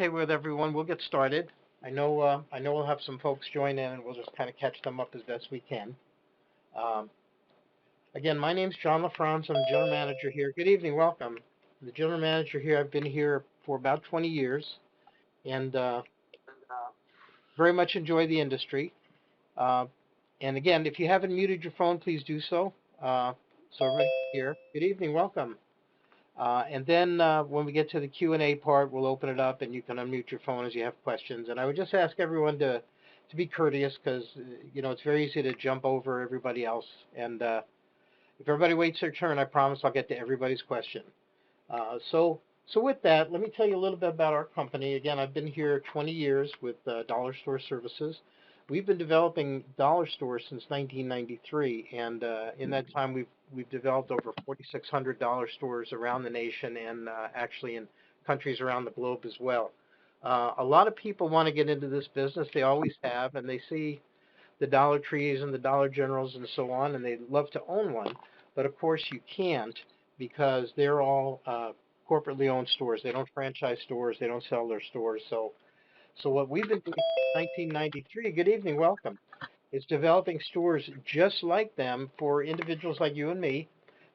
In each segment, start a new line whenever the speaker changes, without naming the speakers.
okay with everyone, we'll get started. I know we'll have some folks join in, and we'll just kind of catch them up as best we can. Um, Again, my name's John LaFronz. I'm the general manager here. Good evening, welcome. I'm the general manager here. I've been here for about 20 years, and very much enjoy the industry. Uh, and again, if you haven't muted your phone, please do so. So everybody here. Good evening, welcome. And then when we get to the Q&A part, we'll open it up and you can unmute your phone as you have questions. And I would just ask everyone to be courteous because, it's very easy to jump over everybody else. And if everybody waits their turn, I promise I'll get to everybody's question. So with that, let me tell you a little bit about our company. Again, I've been here 20 years with Dollar Store Services. We've been developing dollar stores since 1993, and in that time, we've developed over 4,600 dollar stores around the nation and actually in countries around the globe as well. A lot of people want to get into this business. They always have, and they see the Dollar Trees and the Dollar Generals and so on, and they'd love to own one. But of course, you can't because they're all corporately owned stores. They don't franchise stores. They don't sell their stores. So what we've been doing since 1993, good evening, welcome, is developing stores just like them for individuals like you and me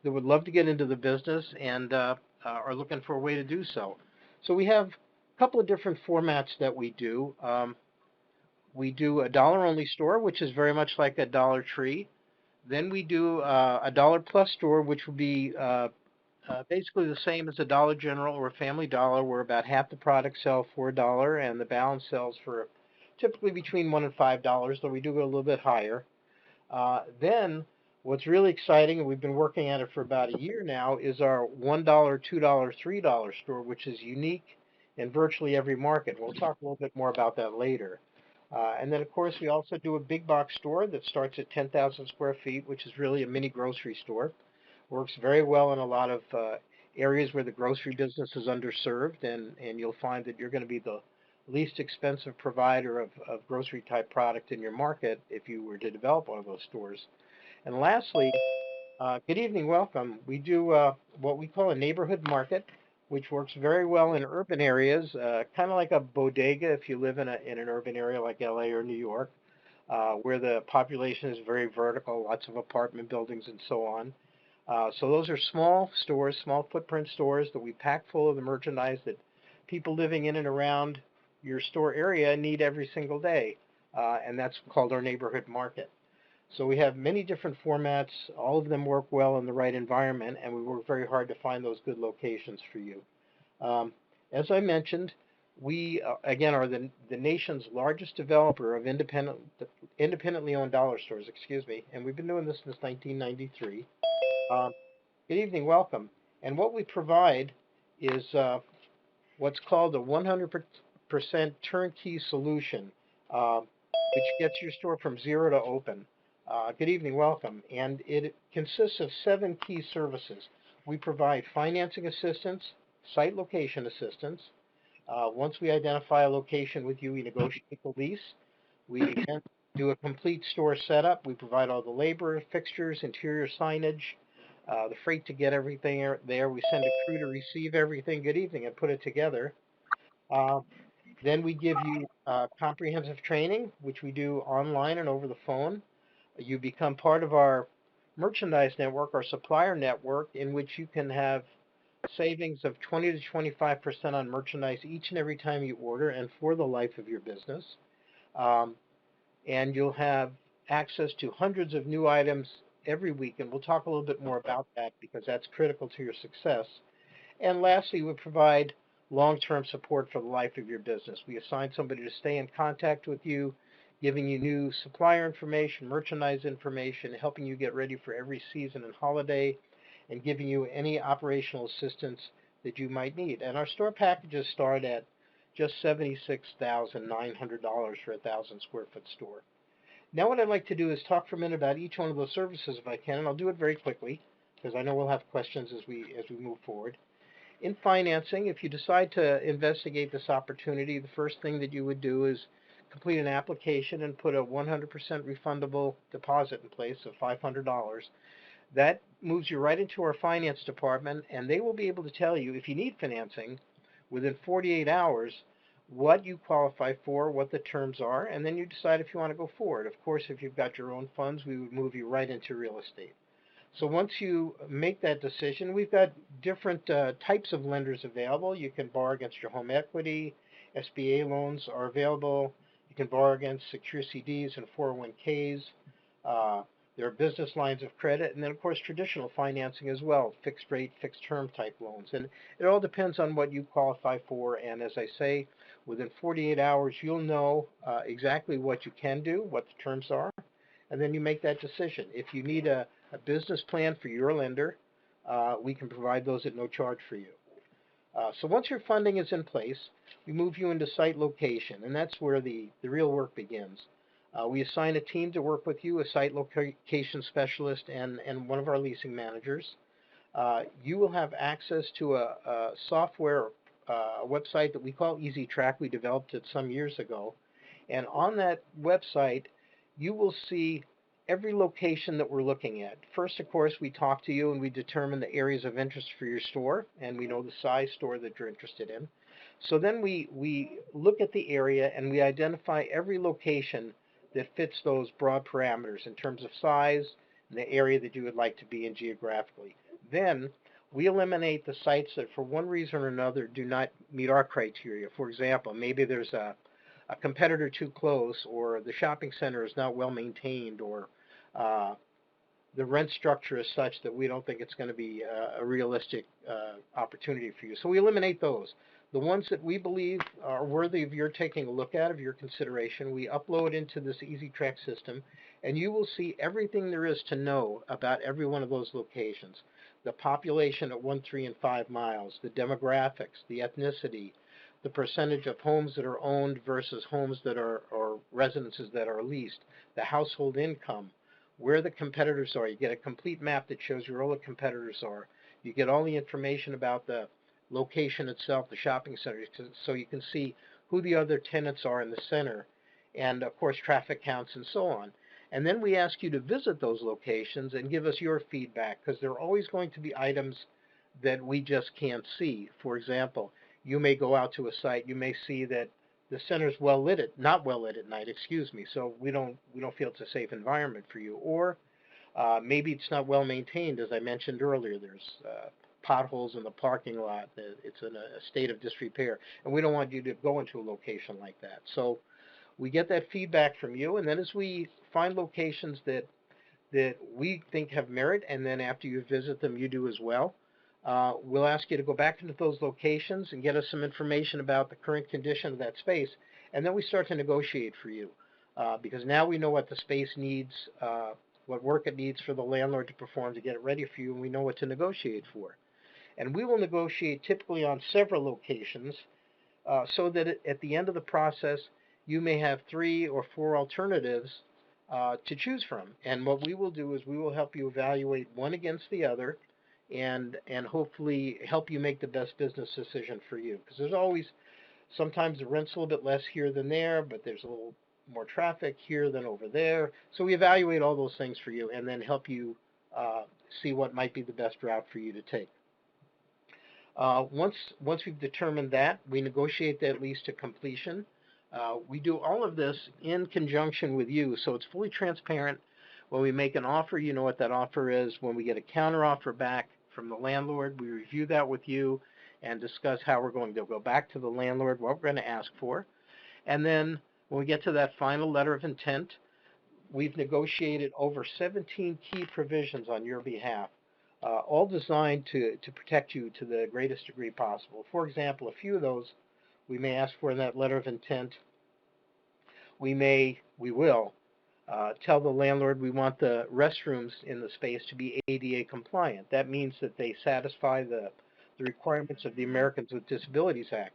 that would love to get into the business and are looking for a way to do so. So we have a couple of different formats that we do. We do a dollar only store, which is very much like a Dollar Tree. Then we do a dollar plus store, which would be basically the same as a Dollar General or a Family Dollar, where about half the products sell for $1 and the balance sells for typically between $1 and $5, though we do go a little bit higher. Then what's really exciting, and we've been working at it for about a year now, is our $1, $2, $3 store, which is unique in virtually every market. We'll talk a little bit more about that later. And then, of course, we also do a big box store that starts at 10,000 square feet, which is really a mini grocery store. Works very well in a lot of areas where the grocery business is underserved, and you'll find that you're going to be the least expensive provider of grocery type product in your market if you were to develop one of those stores. And lastly, good evening, welcome. We do what we call a neighborhood market, which works very well in urban areas, kind of like a bodega if you live in an urban area like LA or New York, where the population is very vertical, lots of apartment buildings and so on. So those are small stores, small footprint stores that we pack full of the merchandise that people living in and around your store area need every single day. And that's called our neighborhood market. So we have many different formats. All of them work well in the right environment, and we work very hard to find those good locations for you. Um, as I mentioned, we, again, are the nation's largest developer of independently owned dollar stores, excuse me, and we've been doing this since 1993. Um, Good evening, welcome. And what we provide is what's called a 100% turnkey solution, uh, which gets your store from zero to open. Good evening, welcome. And it consists of 7 key services. We provide financing assistance, site location assistance. Once we identify a location with you, we negotiate the lease. We then do a complete store setup. We provide all the labor, fixtures, interior signage, the freight to get everything there. We send a crew to receive everything. Good evening, and put it together. Uh, then we give you comprehensive training, which we do online and over the phone. You become part of our merchandise network, our supplier network, in which you can have savings of 20 to 25% on merchandise each and every time you order and for the life of your business. Um, and you'll have access to hundreds of new items every week, and we'll talk a little bit more about that because that's critical to your success. And lastly, we provide long-term support for the life of your business. We assign somebody to stay in contact with you, giving you new supplier information, merchandise information, helping you get ready for every season and holiday, and giving you any operational assistance that you might need. And our store packages start at just $76,900 for a 1,000 square foot store. Now what I'd like to do is talk for a minute about each one of those services if I can, and I'll do it very quickly because I know we'll have questions as we move forward. In financing, if you decide to investigate this opportunity, the first thing that you would do is complete an application and put a 100% refundable deposit in place of $500. That moves you right into our finance department, and they will be able to tell you if you need financing within 48 hours what you qualify for, what the terms are, and then you decide if you want to go forward. Of course, if you've got your own funds, we would move you right into real estate. So once you make that decision, we've got different types of lenders available. You can borrow against your home equity. SBA loans are available. You can borrow against secure CDs and 401ks. Uh, there are business lines of credit, and then of course traditional financing as well, fixed rate, fixed term type loans. And it all depends on what you qualify for. And as I say, within 48 hours, you'll know exactly what you can do, what the terms are, and then you make that decision. If you need a business plan for your lender, we can provide those at no charge for you. So once your funding is in place, we move you into site location, and that's where the real work begins. We assign a team to work with you, a site location specialist and one of our leasing managers. You will have access to a software, a website that we call Easy Track. We developed it some years ago. And on that website, you will see every location that we're looking at. First, of course, we talk to you and we determine the areas of interest for your store, and we know the size store that you're interested in. So then we look at the area and we identify every location that fits those broad parameters in terms of size and the area that you would like to be in geographically. Then we eliminate the sites that for one reason or another do not meet our criteria. For example, maybe there's a competitor too close, or the shopping center is not well maintained, or uh, the rent structure is such that we don't think it's going to be a realistic opportunity for you. So we eliminate those. The ones that we believe are worthy of your taking a look at, of your consideration, we upload into this Easy Track system, and you will see everything there is to know about every one of those locations. The population at 1, 3, and 5 miles, the demographics, the ethnicity, the percentage of homes that are owned versus homes that are, or residences that are leased, the household income, where the competitors are. You get a complete map that shows where all the competitors are. You get all the information about the location itself, the shopping center, so you can see who the other tenants are in the center, and of course traffic counts and so on. And then we ask you to visit those locations and give us your feedback, because there are always going to be items that we just can't see. For example, you may go out to a site, you may see that the center's well lit at, not well lit at night, excuse me, so we don't feel it's a safe environment for you. Or maybe it's not well maintained, as I mentioned earlier. There's potholes in the parking lot. It's in a state of disrepair, and we don't want you to go into a location like that. So we get that feedback from you, and then as we find locations that we think have merit, and then after you visit them, you do as well. We'll ask you to go back into those locations and get us some information about the current condition of that space, and then we start to negotiate for you, because now we know what the space needs, what work it needs for the landlord to perform to get it ready for you, and we know what to negotiate for. And we will negotiate typically on several locations, so that at the end of the process, you may have 3 or 4 alternatives to choose from. And what we will do is we will help you evaluate one against the other, and hopefully help you make the best business decision for you. Because there's always, sometimes the rent's a little bit less here than there, but there's a little more traffic here than over there. So we evaluate all those things for you and then help you see what might be the best route for you to take. Once we've determined that, we negotiate that lease to completion. We do all of this in conjunction with you, so it's fully transparent. When we make an offer, you know what that offer is. When we get a counteroffer back from the landlord, we review that with you and discuss how we're going to go back to the landlord, what we're going to ask for. And then when we get to that final letter of intent, we've negotiated over 17 key provisions on your behalf, all designed to protect you to the greatest degree possible. For example, a few of those we may ask for in that letter of intent. We will tell the landlord we want the restrooms in the space to be ADA compliant. That means that they satisfy the requirements of the Americans with Disabilities Act,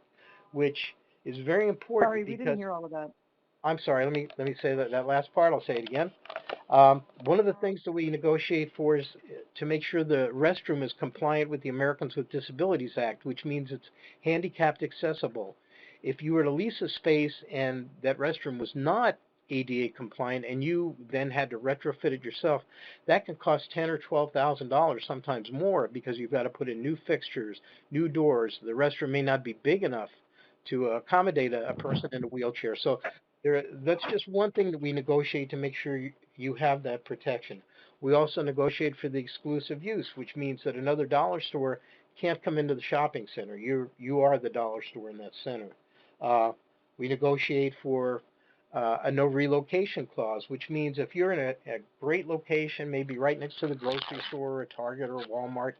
which is very important.
Sorry, we didn't hear all of that.
I'm sorry, let me say that last part, I'll say it again. One of the things that we negotiate for is to make sure the restroom is compliant with the Americans with Disabilities Act, which means it's handicapped accessible. If you were to lease a space and that restroom was not ADA compliant and you then had to retrofit it yourself, that can cost $10,000 or $12,000, sometimes more, because you've got to put in new fixtures, new doors. The restroom may not be big enough to accommodate a person in a wheelchair. So that's just one thing that we negotiate to make sure you have that protection. We also negotiate for the exclusive use, which means that another dollar store can't come into the shopping center. You are the dollar store in that center. Uh, we negotiate for a no relocation clause, which means if you're in a great location, maybe right next to the grocery store or a Target or a Walmart,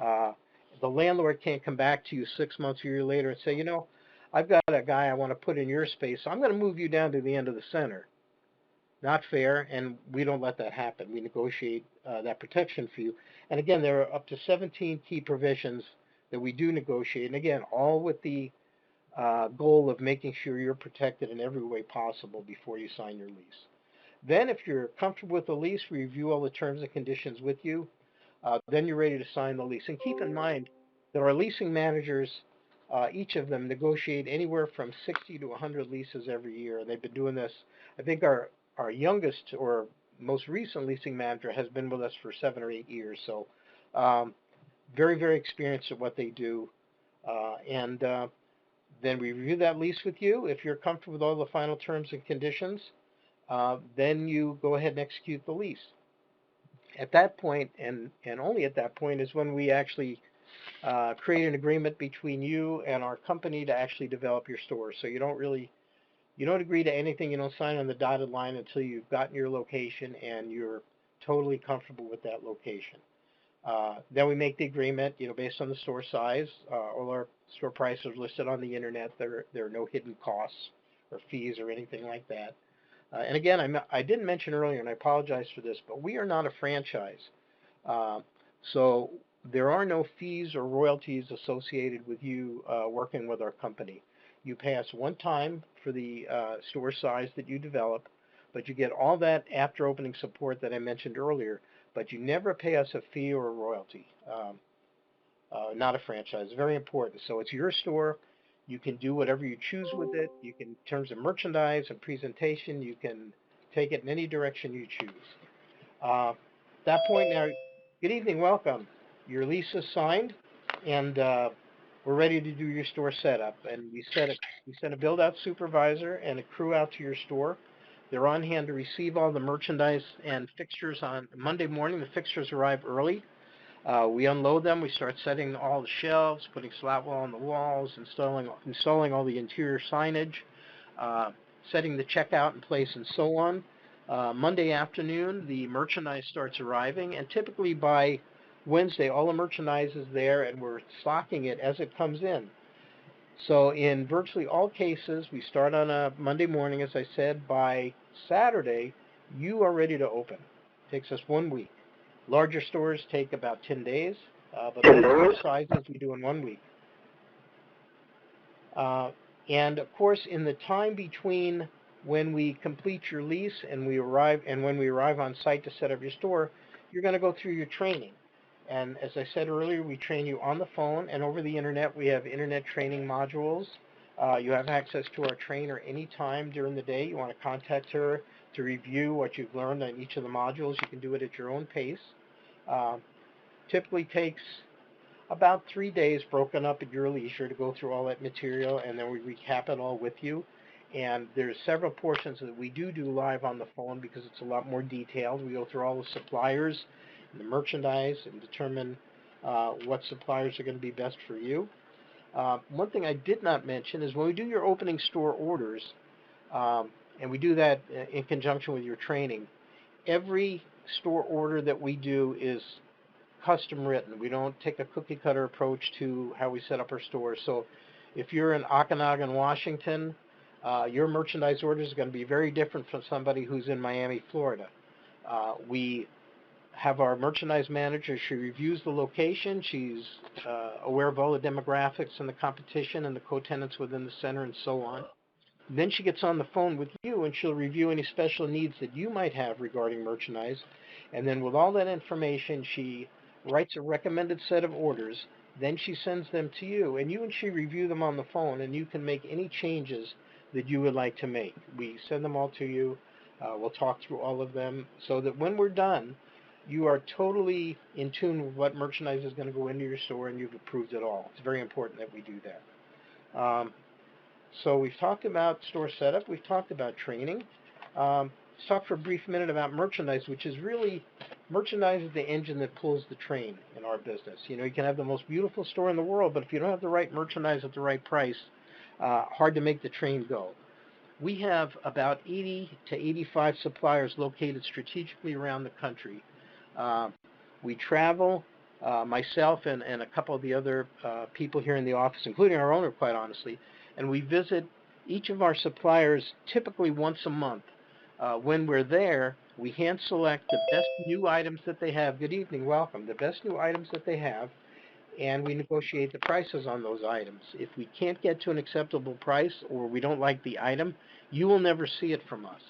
uh, the landlord can't come back to you 6 months or a year later and say, I've got a guy I want to put in your space, so I'm going to move you down to the end of the center. Not fair, and we don't let that happen. We negotiate that protection for you. And again, there are up to 17 key provisions that we do negotiate, and again, all with the goal of making sure you're protected in every way possible before you sign your lease. Then, if you're comfortable with the lease, we review all the terms and conditions with you. Then you're ready to sign the lease. And keep in mind that our leasing managers, each of them, negotiate anywhere from 60 to 100 leases every year. And they've been doing this. I think our youngest or most recent leasing manager has been with us for 7 or 8 years. So very, very experienced at what they do. And then we review that lease with you. If you're comfortable with all the final terms and conditions, then you go ahead and execute the lease. At that point, and only at that point, is when we actually create an agreement between you and our company to actually develop your store. So you don't agree to anything, you don't sign on the dotted line until you've gotten your location and you're totally comfortable with that location. Then we make the agreement, based on the store size. All our store prices are listed on the internet. There are no hidden costs or fees or anything like that. And again, I didn't mention earlier, and I apologize for this, but we are not a franchise. Uh, so there are no fees or royalties associated with you working with our company. You pay us one time for the store size that you develop, but you get all that after opening support that I mentioned earlier, but you never pay us a fee or a royalty. Not a franchise. Very important. So it's your store. You can do whatever you choose with it. You can, in terms of merchandise and presentation, you can take it in any direction you choose. At that point now, good evening, welcome. Your lease is signed, and we're ready to do your store setup. And we send a build-out supervisor and a crew out to your store. They're on hand to receive all the merchandise and fixtures on Monday morning. The fixtures arrive early. We unload them. We start setting all the shelves, putting slat wall on the walls, installing all the interior signage, uh, setting the checkout in place, and so on. Monday afternoon, the merchandise starts arriving, and typically by Wednesday, all the merchandise is there, and we're stocking it as it comes in. So in virtually all cases, we start on a Monday morning, as I said. By Saturday, you are ready to open. It takes us 1 week. Larger stores take about 10 days, but most sizes we do in 1 week. Uh, and of course, in the time between when we complete your lease and when we arrive on site to set up your store, you're going to go through your training. And as I said earlier, we train you on the phone and over the internet. We have internet training modules. You have access to our trainer anytime during the day. You want to contact her to review what you've learned on each of the modules. You can do it at your own pace. Uh, Typically takes about 3 days broken up at your leisure to go through all that material, and then we recap it all with you. And there's several portions that we do live on the phone because it's a lot more detailed. We go through all the suppliers and the merchandise and determine what suppliers are going to be best for you. One thing I did not mention is when we do your opening store orders, and we do that in conjunction with your training, every store order that we do is custom written. We don't take a cookie cutter approach to how we set up our stores. So if you're in Okanagan, Washington, your merchandise orders are going to be very different from somebody who's in Miami, Florida. We have our merchandise manager. She reviews the location. She's aware of all the demographics and the competition and the co-tenants within the center and so on. Then she gets on the phone with you and she'll review any special needs that you might have regarding merchandise. And then with all that information, she writes a recommended set of orders. Then she sends them to you, and you and she review them on the phone, and you can make any changes that you would like to make. We send them all to you. We'll talk through all of them so that when we're done, you are totally in tune with what merchandise is going to go into your store, and you've approved it all. It's very important that we do that. So we've talked about store setup, we've talked about training. Let's talk for a brief minute about merchandise, which is really merchandise is the engine that pulls the train in our business. You know, you can have the most beautiful store in the world, but if you don't have the right merchandise at the right price, hard to make the train go. We have about 80 to 85 suppliers located strategically around the country. Uh, we travel, myself and a couple of the other people here in the office, including our owner, quite honestly, and we visit each of our suppliers typically once a month. When we're there, we hand select the best new items that they have. Good evening, welcome. The best new items that they have, and we negotiate the prices on those items. If we can't get to an acceptable price or we don't like the item, you will never see it from us.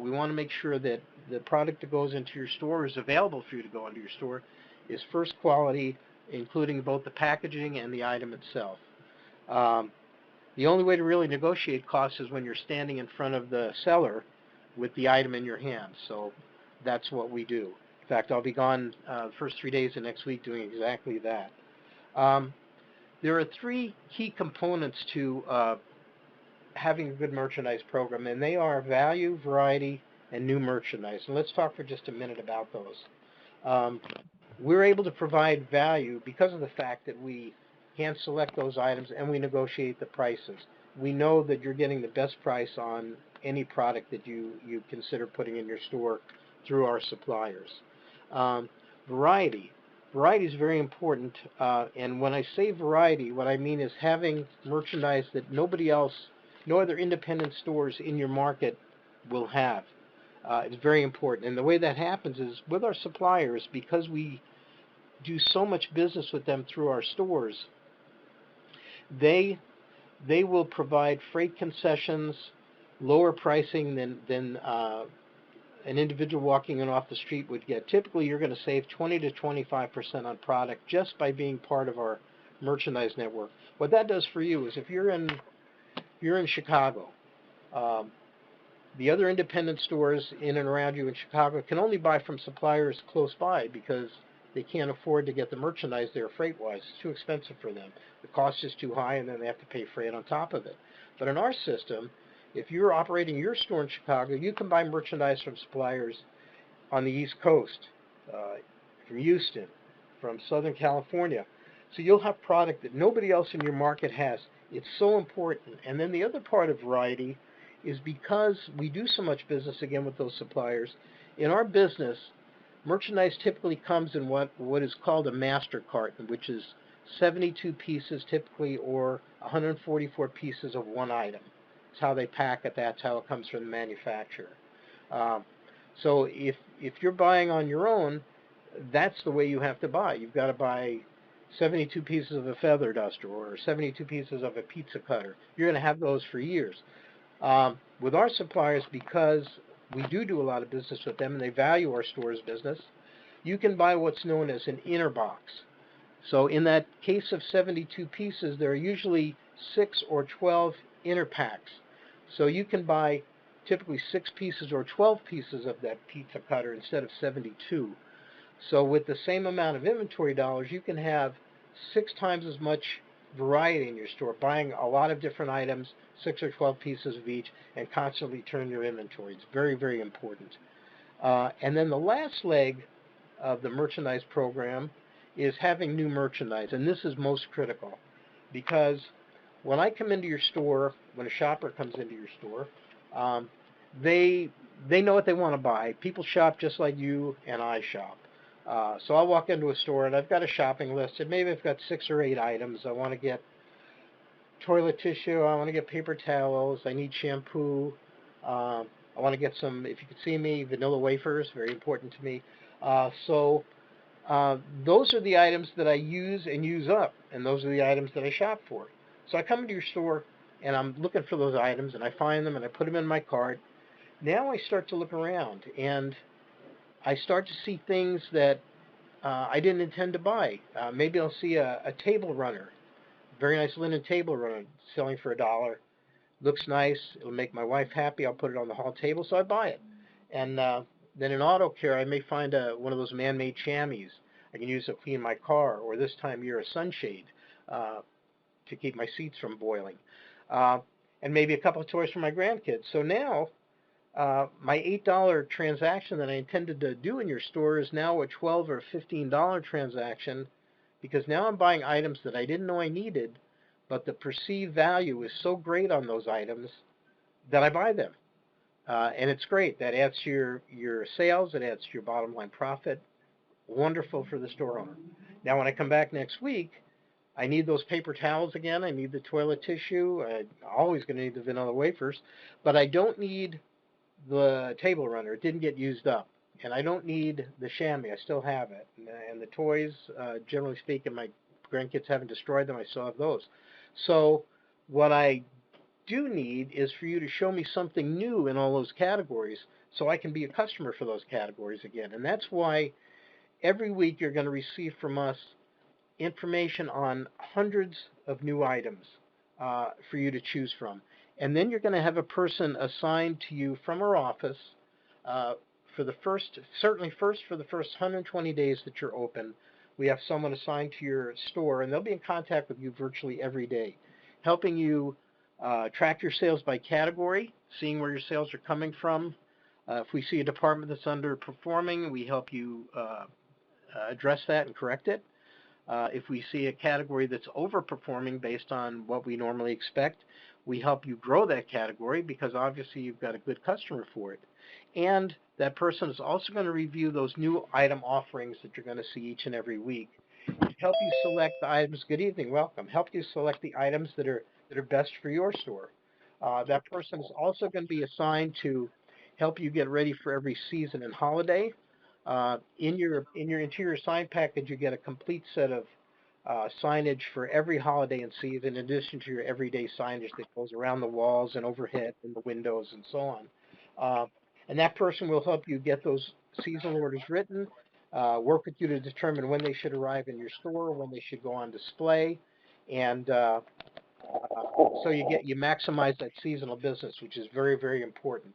We want to make sure that the product that goes into your store is available for you to go into your store is first quality, including both the packaging and the item itself. Um, the only way to really negotiate costs is when you're standing in front of the seller with the item in your hand. So that's what we do. In fact, I'll be gone the first 3 days of next week doing exactly that. Um, there are three key components to having a good merchandise program, and they are value, variety, and new merchandise. And let's talk for just a minute about those. Um, we're able to provide value because of the fact that we hand select those items and we negotiate the prices. We know that you're getting the best price on any product that you consider putting in your store through our suppliers. Um, variety. Variety is very important, and when I say variety, what I mean is having merchandise that nobody else, no other independent stores in your market will have. It's very important. And the way that happens is with our suppliers, because we do so much business with them through our stores, they they will provide freight concessions, lower pricing than an individual walking in off the street would get. Typically, you're going to save 20 to 25% on product just by being part of our merchandise network. What that does for you is if you're in Chicago, um, the other independent stores in and around you in Chicago can only buy from suppliers close by because they can't afford to get the merchandise there freight-wise. It's too expensive for them. The cost is too high, and then they have to pay freight on top of it. But in our system, if you're operating your store in Chicago, you can buy merchandise from suppliers on the East Coast, uh, from Houston, from Southern California. So you'll have product that nobody else in your market has. It's so important. And then the other part of variety is because we do so much business again with those suppliers. In our business, merchandise typically comes in what is called a master carton, which is 72 pieces typically, or 144 pieces of one item. It's how they pack it. That's how it comes from the manufacturer. Um, so if you're buying on your own, that's the way you have to buy. You've got to buy 72 pieces of a feather duster or 72 pieces of a pizza cutter. You're going to have those for years. With our suppliers, because we do a lot of business with them and they value our store's business, you can buy what's known as an inner box. So in that case of 72 pieces, there are usually 6 or 12 inner packs. So you can buy typically 6 pieces or 12 pieces of that pizza cutter instead of 72. So with the same amount of inventory dollars, you can have 6 times as much variety in your store, buying a lot of different items, 6 or 12 pieces of each, and constantly turn your inventory. It's very, very important. And then the last leg of the merchandise program is having new merchandise, and this is most critical because when I come into your store, when a shopper comes into your store, um, they they know what they want to buy. People shop just like you and I shop. So I'll walk into a store and I've got a shopping list, and maybe I've got 6 or 8 items. I want to get toilet tissue. I want to get paper towels. I need shampoo. I want to get some, if you could see me, vanilla wafers, very important to me. So those are the items that I use and use up, and those are the items that I shop for. So I come into your store and I'm looking for those items, and I find them and I put them in my cart. Now I start to look around and I start to see things that I didn't intend to buy. Maybe I'll see a table runner, very nice linen table runner, selling for $1. Looks nice. It'll make my wife happy. I'll put it on the hall table, so I buy it. And then in auto care, I may find one of those man-made chamois. I can use to clean my car, or this time of year, a sunshade uh, to keep my seats from boiling. Uh, and maybe a couple of toys for my grandkids. So now my $8 transaction that I intended to do in your store is now a $12 or $15 transaction, because now I'm buying items that I didn't know I needed, but the perceived value is so great on those items that I buy them. And it's great. That adds to your sales. It adds to your bottom line profit. Wonderful for the store owner. Now, when I come back next week, I need those paper towels again. I need the toilet tissue. I'm always going to need the vanilla wafers, but I don't need the table runner. It didn't get used up. And I don't need the chamois. I still have it. And the toys, generally speaking, my grandkids haven't destroyed them. I still have those. So what I do need is for you to show me something new in all those categories so I can be a customer for those categories again. And that's why every week you're going to receive from us information on hundreds of new items for you to choose from. And then you're going to have a person assigned to you from our office uh, for the first, certainly first for the first 120 days that you're open. We have someone assigned to your store, and they'll be in contact with you virtually every day, helping you track your sales by category, seeing where your sales are coming from. If we see a department that's underperforming, we help you address that and correct it. If we see a category that's overperforming based on what we normally expect, we help you grow that category because obviously you've got a good customer for it. And that person is also going to review those new item offerings that you're going to see each and every week. Help you select the items. Good evening, welcome. Help you select the items that are best for your store. That person is also going to be assigned to help you get ready for every season and holiday. In your interior sign package, you get a complete set of signage for every holiday and season, in addition to your everyday signage that goes around the walls and overhead and the windows and so on. Uh, and that person will help you get those seasonal orders written, work with you to determine when they should arrive in your store, when they should go on display, and so you maximize that seasonal business, which is very, very important.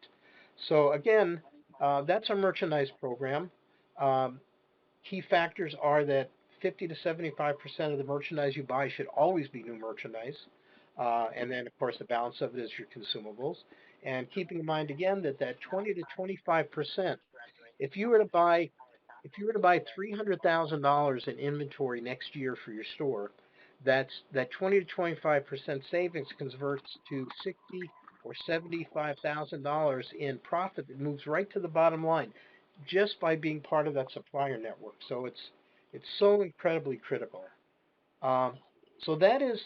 So again, that's our merchandise program. Um, Key factors are that 50 to 75% of the merchandise you buy should always be new merchandise. And then, of course, the balance of it is your consumables. And keeping in mind again that 20 to 25%, if you were to buy if you were to buy $300,000 in inventory next year for your store, that 20 to 25% savings converts to 60 or $75,000 in profit that moves right to the bottom line just by being part of that supplier network. So it's so incredibly critical. Um, so that is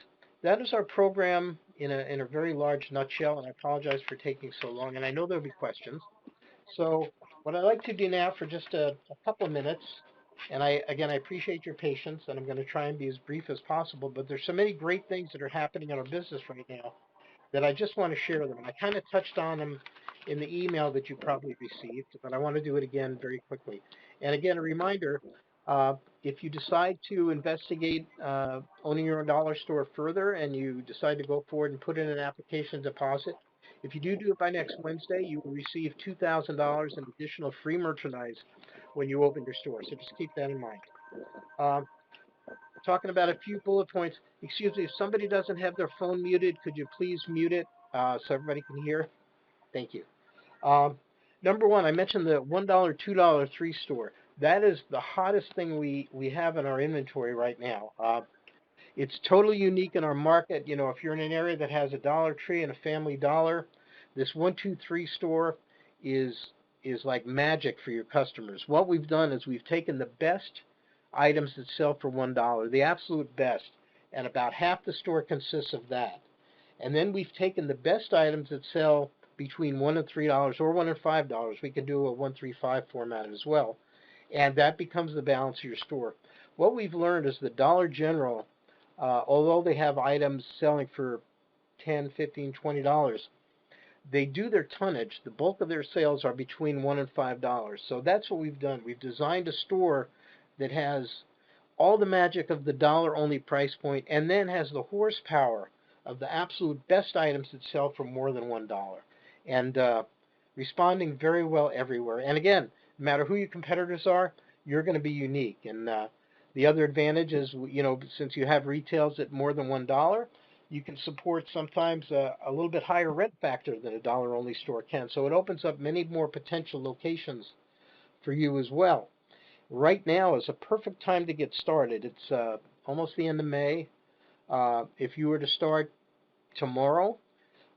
our program in a very large nutshell, and I apologize for taking so long. And I know there'll be questions. So what I'd like to do now for just a couple of minutes, and I appreciate your patience, and I'm going to try and be as brief as possible, but there's so many great things that are happening in our business right now that I just want to share them. And I kind of touched on them in the email that you probably received, but I want to do it again very quickly. And again, a reminder, uh, if you decide to investigate owning your own dollar store further and you decide to go forward and put in an application deposit, if you do it by next Wednesday, you will receive $2,000 in additional free merchandise when you open your store. So just keep that in mind. Um, Talking about a few bullet points. Excuse me, if somebody doesn't have their phone muted, could you please mute it so everybody can hear? Thank you. Um, Number one, I mentioned the $1, $2, $3 store. That is the hottest thing we have in our inventory right now. It's totally unique in our market. You know, if you're in an area that has a Dollar Tree and a Family Dollar, this 1, 2, 3 store is is like magic for your customers. What we've done is we've taken the best items that sell for $1, the absolute best, and about half the store consists of that. And then we've taken the best items that sell between $1 and $3 or $1 and $5. We can do a 1, 3, 5 format as well, and that becomes the balance of your store. What we've learned is that Dollar General, although they have items selling for 10, 15, $20, they do their tonnage. The bulk of their sales are between $1 and $5. So that's what we've done. We've designed a store that has all the magic of the dollar only price point and then has the horsepower of the absolute best items that sell for more than $1. And responding very well everywhere. And again, no matter who your competitors are, you're going to be unique. And the other advantage is, you know, since you have retails at more than $1, you can support sometimes a little bit higher rent factor than a dollar only store can. So it opens up many more potential locations for you as well. Right now is a perfect time to get started. It's almost the end of May. If you were to start tomorrow,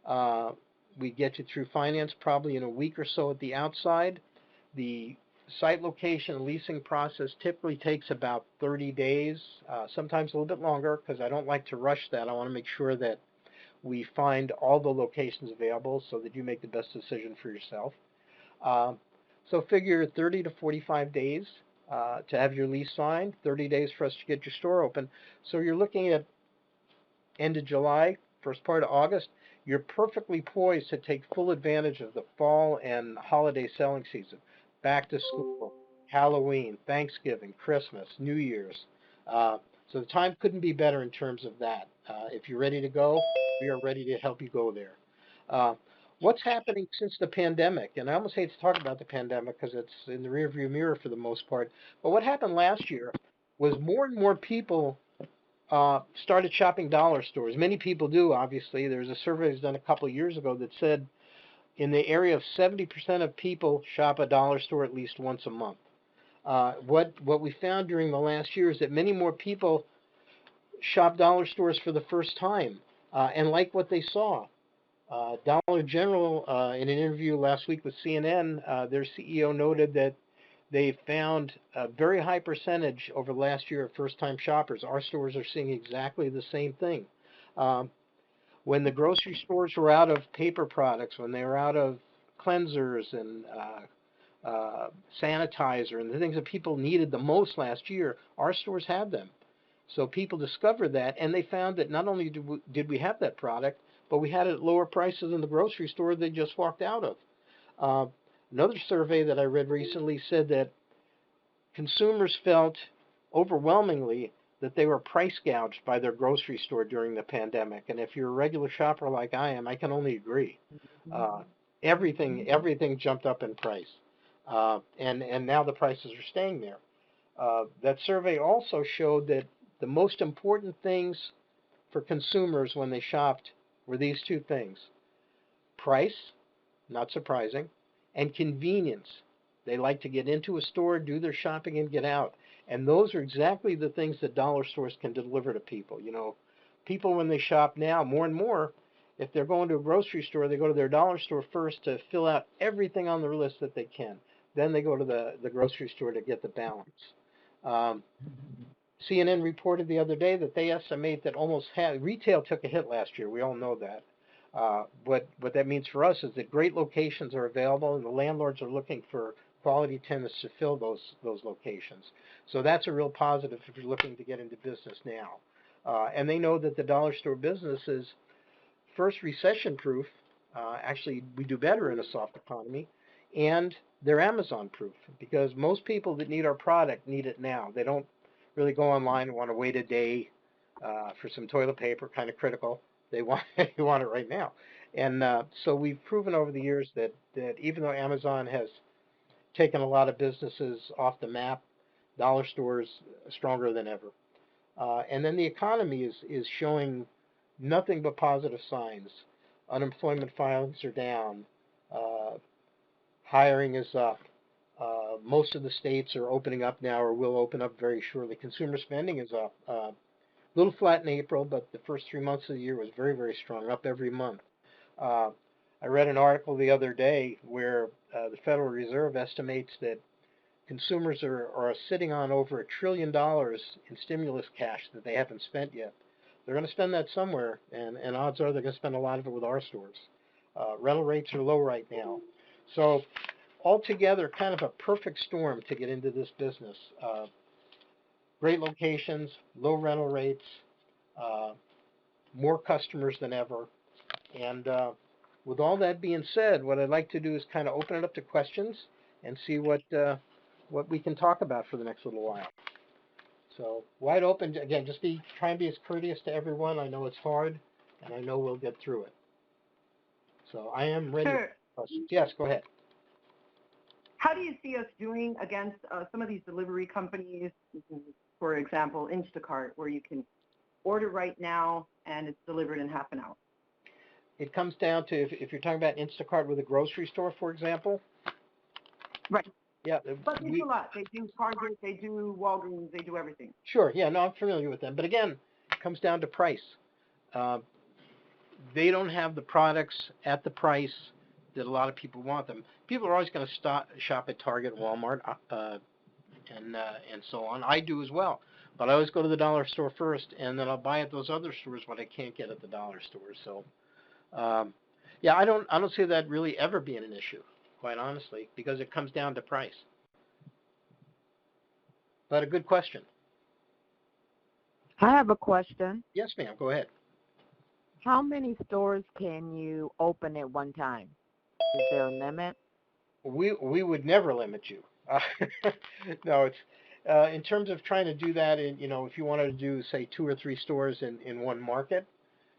uh, we get you through finance probably in a week or so at the outside. The site location and leasing process typically takes about 30 days, sometimes a little bit longer because I don't like to rush that. I want to make sure that we find all the locations available so that you make the best decision for yourself. Uh, so figure 30 to 45 days to have your lease signed, 30 days for us to get your store open. So you're looking at end of July, first part of August. You're perfectly poised to take full advantage of the fall and holiday selling season. Back to school, Halloween, Thanksgiving, Christmas, New Year's. Uh, so the time couldn't be better in terms of that. If you're ready to go, we are ready to help you go there. Uh, what's happening since the pandemic? And I almost hate to talk about the pandemic because it's in the rearview mirror for the most part. But what happened last year was more and more people started shopping dollar stores. Many people do, obviously. There's a survey that was done a couple of years ago that said in the area of 70% of people shop a dollar store at least once a month. What we found during the last year is that many more people shop dollar stores for the first time and like what they saw. Dollar General, in an interview last week with CNN, their CEO noted that they found a very high percentage over the last year of first-time shoppers. Our stores are seeing exactly the same thing. Um, when the grocery stores were out of paper products, when they were out of cleansers and sanitizer and the things that people needed the most last year, our stores had them. So people discovered that, and they found that not only did we have that product, but we had it at lower prices than the grocery store they just walked out of. Uh, another survey that I read recently said that consumers felt overwhelmingly that they were price gouged by their grocery store during the pandemic. And if you're a regular shopper like I am, I can only agree. Uh, everything jumped up in price, and now the prices are staying there. That survey also showed that the most important things for consumers when they shopped were these two things: price, not surprising, and convenience. They like to get into a store, do their shopping, and get out. And those are exactly the things that dollar stores can deliver to people. You know, people when they shop now, more and more, if they're going to a grocery store, they go to their dollar store first to fill out everything on their list that they can. Then they go to the grocery store to get the balance. Um, CNN reported the other day that they estimate that almost half retail took a hit last year. We all know that. What that means for us is that great locations are available, and the landlords are looking for quality tenants to fill those locations. So that's a real positive if you're looking to get into business now. And they know that the dollar store business is first recession proof. Actually, we do better in a soft economy, and they're Amazon proof because most people that need our product need it now. They don't really go online and want to wait a day for some toilet paper, kind of critical. They want they want it right now, and so we've proven over the years that even though Amazon has taken a lot of businesses off the map, dollar stores are stronger than ever. And then the economy is showing nothing but positive signs. Unemployment filings are down. Uh, hiring is up. Most of the states are opening up now or will open up very shortly. Consumer spending is up. A little flat in April, but the first 3 months of the year was very, very strong, up every month. Uh, I read an article the other day where the Federal Reserve estimates that consumers are sitting on over $1 trillion in stimulus cash that they haven't spent yet. They're going to spend that somewhere, and odds are they're going to spend a lot of it with our stores. Rental rates are low right now. So altogether, kind of a perfect storm to get into this business. Great locations, low rental rates, uh, more customers than ever. And with all that being said, what I'd like to do is kind of open it up to questions and see what we can talk about for the next little while. So wide open. Again, just try and be as courteous to everyone. I know it's hard, and I know we'll get through it. So I am ready
Sure.
for questions. Yes, go ahead.
How do you see us doing against some of these delivery companies, for example, Instacart, where you can order right now, and it's delivered in half an hour?
It comes down to if you're talking about Instacart with a grocery store, for example.
Right.
Yeah,
But they do a lot. They do Target, they do Walgreens, they do everything.
sure. Yeah, no, I'm familiar with them. But again, it comes down to price. Uh, they don't have the products at the price that a lot of people want them. People are always going to shop at Target, Walmart, and so on. I do as well. But I always go to the dollar store first, and then I'll buy at those other stores what I can't get at the dollar store. So, yeah, I don't see that really ever being an issue, quite honestly, because it comes down to price. But a good question.
I have a question.
Yes, ma'am. Go ahead.
How many stores can you open at one time? Is there a limit?
We would never limit you. No, it's in terms of trying to do that. In if you wanted to do say 2 or 3 stores in one market,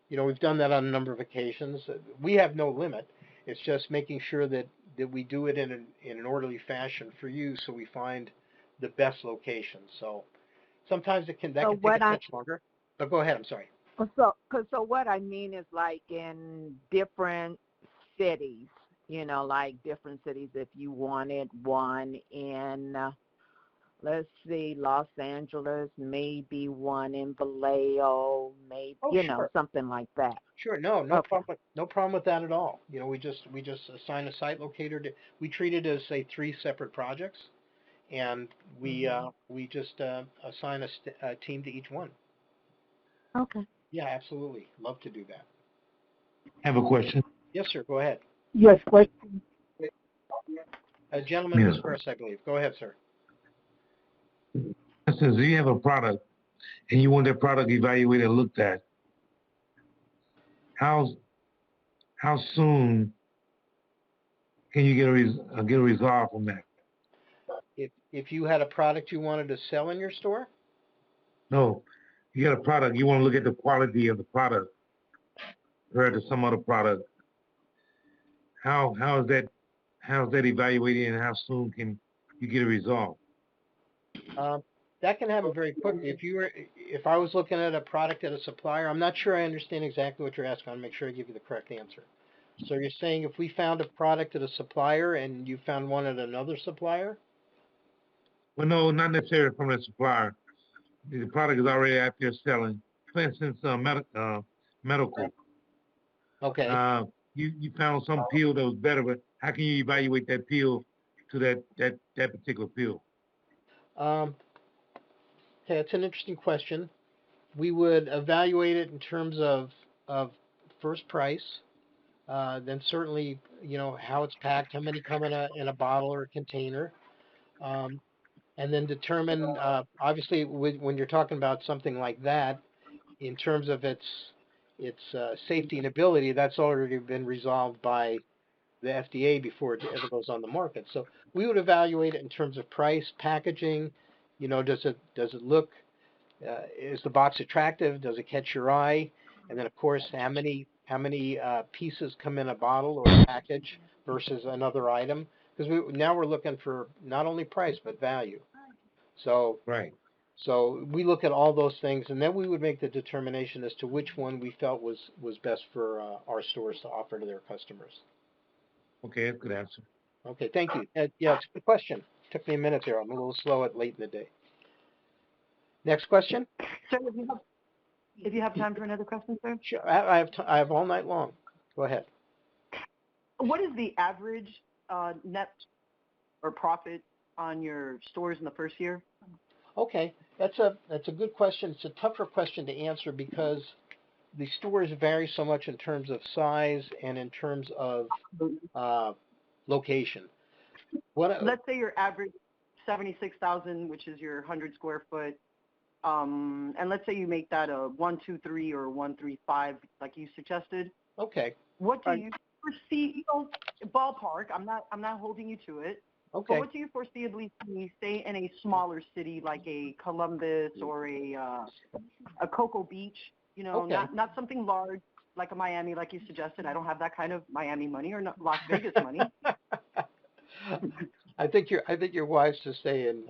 we've done that on a number of occasions. We have no limit. It's just making sure that we do it in an orderly fashion for you, so we find the best location. So sometimes that can take a touch longer. But go ahead. I'm sorry.
So what I mean is like in different cities, like different cities. If you wanted one in, let's see, Los Angeles, maybe one in Vallejo, maybe
Oh, sure.
something like that.
Sure. No
Okay.
problem. No problem with that at all. We just assign a site locator we treat it as say 3 separate projects, and we just assign a team to each one.
Okay.
Yeah, absolutely. Love to do that.
I have a question.
Yes, sir. Go ahead.
Yes, question.
A gentleman
Yeah.
was first, I believe. Go ahead, sir.
For instance, you have a product and you want that product evaluated and looked at, how soon can you get a resolve from that?
If you had a product you wanted to sell in your store,
No, you got a product, you want to look at the quality of the product compared to some other product. How is that evaluated and how soon can you get a resolve?
that can happen very quickly. If I was looking at a product at a supplier, I'm not sure I understand exactly what you're asking. I want to make sure I give you the correct answer. So you're saying if we found a product at a supplier and you found one at another supplier?
Well, no, not necessarily from the supplier. The product is already out there selling. For instance, medical.
Okay.
You found some pill that was better, but how can you evaluate that pill to that particular pill?
Okay, it's an interesting question. We would evaluate it in terms of first price, then certainly how it's packed, how many come in a bottle or a container, um, and then determine obviously when you're talking about something like that in terms of its safety and ability, that's already been resolved by the FDA before it ever goes on the market. So we would evaluate it in terms of price, packaging. Does it look is the box attractive? Does it catch your eye? And then, of course, how many pieces come in a bottle or a package versus another item? Because now we're looking for not only price but value. So
Right.
so we look at all those things, and then we would make the determination as to which one we felt was best for our stores to offer to their customers.
Okay, that's a good answer.
Okay, thank you. Yeah, it's a good question. Took me a minute there. I'm a little slow at late in the day. Next question.
Sir, if you have time for another question, sir?
Sure, I have all night long. Go ahead.
What is the average net or profit on your stores in the first year?
Okay, that's a good question. It's a tougher question to answer because the stores vary so much in terms of size and in terms of location.
Let's say your average 76,000, which is your 100 square foot, and let's say you make that a 123 or 135, like you suggested.
Okay.
What do you foresee? Ballpark. I'm not holding you to it.
Okay.
But what do you foreseeably see, say, in a smaller city like a Columbus or a Cocoa Beach?
Okay.
Not something large like a Miami, like you suggested. I don't have that kind of Miami money or Las Vegas money.
I think you're wise to stay in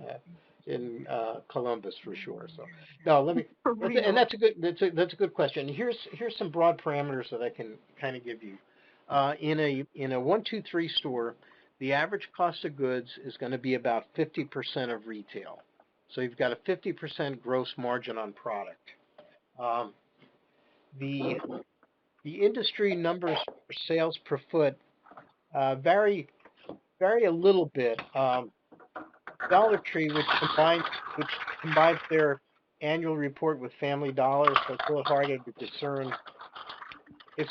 in Columbus for sure. So no,
For
and
real.
that's a good question. Here's some broad parameters that I can kind of give you. In a 1, 2, 3 store, the average cost of goods is going to be about 50% of retail. So you've got a 50% gross margin on product. Um, the the industry numbers for sales per foot vary a little bit. Dollar Tree, which combines their annual report with Family Dollar, so it's a little harder to discern. If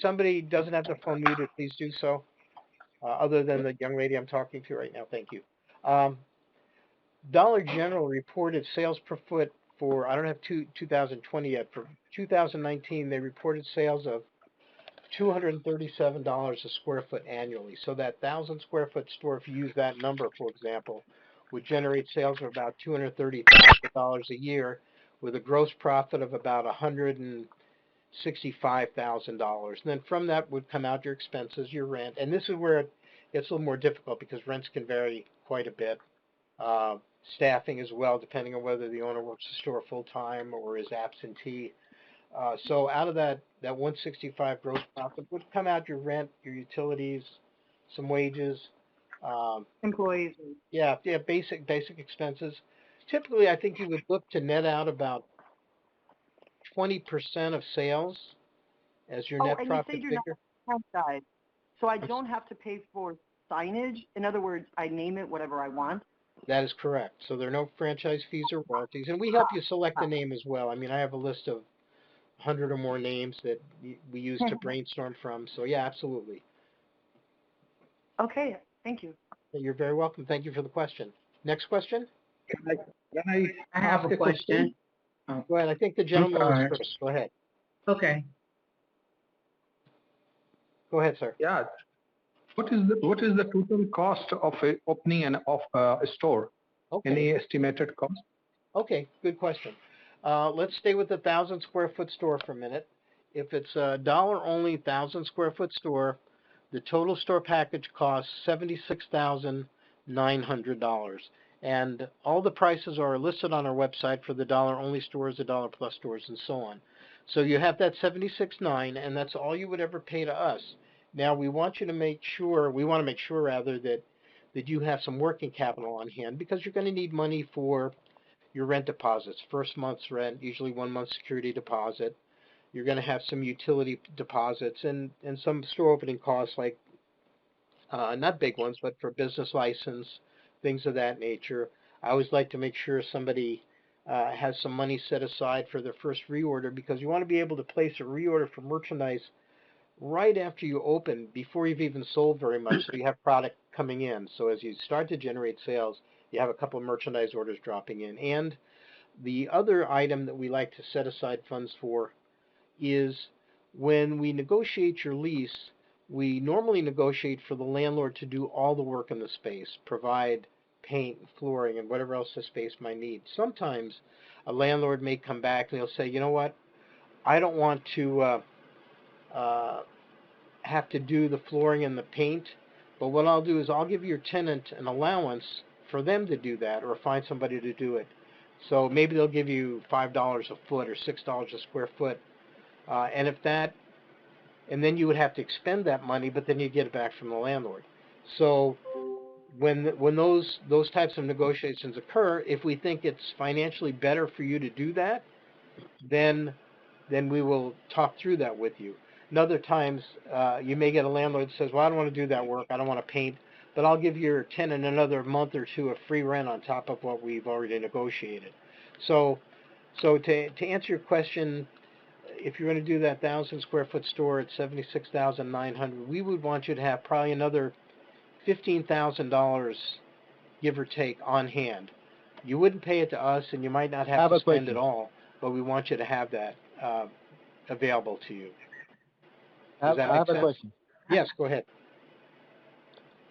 somebody doesn't have their phone muted, please do so. Other than the young lady I'm talking to right now, thank you. Um, Dollar General reported sales per foot for I don't have 2020 yet. For 2019, they reported sales of $237 a square foot annually. So that 1,000 square foot store, if you use that number, for example, would generate sales of about $230,000 a year with a gross profit of about $165,000. And then from that would come out your expenses, your rent. And this is where it gets a little more difficult because rents can vary quite a bit. Uh, Staffing as well, depending on whether the owner works the store full time or is absentee. So out of that 165 gross profit would come out your rent, your utilities, some wages. Um,
Employees.
yeah, basic expenses. Typically, I think you would look to net out about 20% of sales as your
Oh,
net
and you
profit
said you're not
figure.
a franchise, so I
I'm
don't have to pay for signage. In other words, I name it whatever I want.
That is correct. So there are no franchise fees or royalties, and we help you select the name as well. I mean, I have a list of 100 or more names that we use to brainstorm from. So yeah, absolutely.
Okay, thank you.
You're very welcome. Thank you for the question. Next question.
Can I have
Ask
a
a question.
question? Oh,
Go ahead. I think the
I'm
gentleman was
sorry.
first. Go ahead.
Okay.
Go ahead, sir.
Yeah. What is the total cost of opening a store?
Okay.
Any estimated cost?
Okay. Good question. Let's stay with the 1,000 square foot store for a minute. If it's a dollar only 1,000 square foot store, the total store package costs $76,900, and all the prices are listed on our website for the dollar only stores, the dollar plus stores, and so on. So you have that 76.9, and that's all you would ever pay to us. Now we want to make sure rather that you have some working capital on hand because you're going to need money for your rent deposits. First month's rent, usually 1 month security deposit. You're going to have some utility deposits and some store opening costs like not big ones, but for business license, things of that nature. I always like to make sure somebody has some money set aside for their first reorder because you want to be able to place a reorder for merchandise right after you open, before you've even sold very much, so you have product coming in. So as you start to generate sales, you have a couple of merchandise orders dropping in. And the other item that we like to set aside funds for is when we negotiate your lease, we normally negotiate for the landlord to do all the work in the space, provide paint, flooring, and whatever else the space might need. Sometimes a landlord may come back and he'll say, you know what, I don't want to uh, have to do the flooring and the paint, but what I'll do is I'll give your tenant an allowance for them to do that or find somebody to do it. So maybe they'll give you $5 a foot or $6 a square foot. And if that, and then you would have to expend that money, but then you get it back from the landlord. So when those types of negotiations occur, if we think it's financially better for you to do that, then we will talk through that with you. And other times, you may get a landlord that says, well, I don't want to do that work. I don't want to paint, but I'll give your tenant another month or two of free rent on top of what we've already negotiated. So, to answer your question, if you're going to do that 1,000 square foot store at 76,900, we would want you to have probably another $15,000, give or take, on hand. You wouldn't pay it to us, and you might not have to spend it all, but we want you to have that available to you. Does that
I
make
have a
sense?
question.
Yes, go ahead.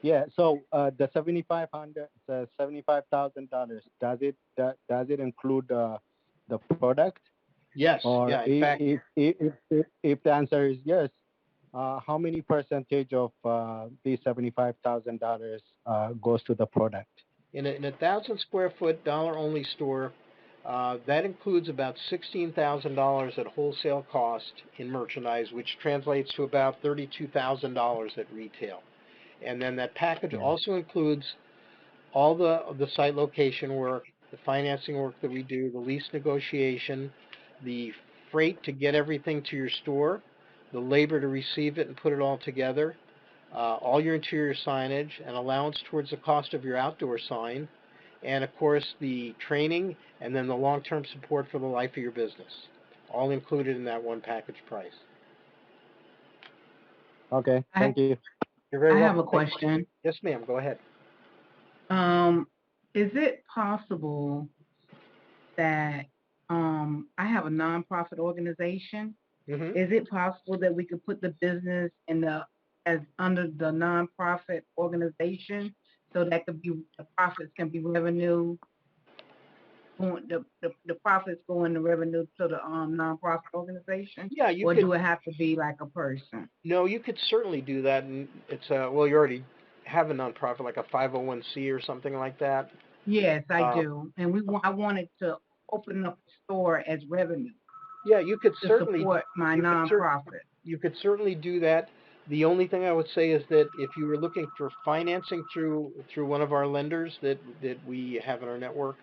Yeah, so the $75,000, does it include the product?
Yes.
Or
Yeah. In fact,
if the answer is yes, how many percentage of the $75,000 goes to the product?
In a 1,000 square foot dollar only store, that includes about $16,000 at wholesale cost in merchandise, which translates to about $32,000 at retail. And then that package also includes all the site location work, the financing work that we do, the lease negotiation, the freight to get everything to your store, the labor to receive it and put it all together, all your interior signage, an allowance towards the cost of your outdoor sign, and of course the training and then the long-term support for the life of your business, all included in that one package price.
Okay, thank you.
You're very welcome.
I have a question.
Yes, ma'am. Go ahead.
Is it possible that I have a nonprofit organization?
Mm-hmm.
Is it possible that we could put the business as under the nonprofit organization, so that could be the profits can be revenue? The profits go in the revenue to the nonprofit organization?
Yeah, you
or
could.
do it have to be like a person?
No, you could certainly do that, and it's well, you already have a nonprofit like a 501c or something like that.
Yes, I do, and I wanted to open up a store as revenue.
Yeah, you could
to
certainly
support my nonprofit.
You could certainly do that. The only thing I would say is that if you were looking for financing through one of our lenders that we have in our network,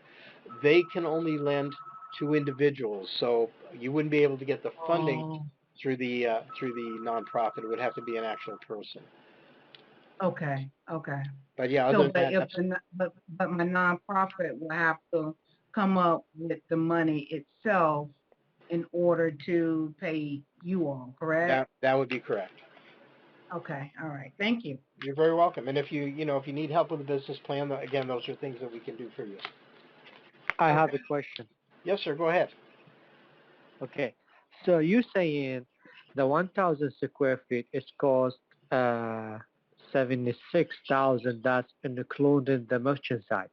they can only lend to individuals. So you wouldn't be able to get the funding through the nonprofit. It would have to be an actual person.
Okay.
But yeah, other than
that, but my nonprofit will have to come up with the money itself in order to pay you all, correct?
That would be correct.
Okay, all right. Thank you.
You're very welcome. And if you need help with a business plan, again, those are things that we can do for you.
I have a question.
Yes, sir. Go ahead.
Okay. So you're saying the 1,000 square feet is cost 76,000. That's including the merchant side.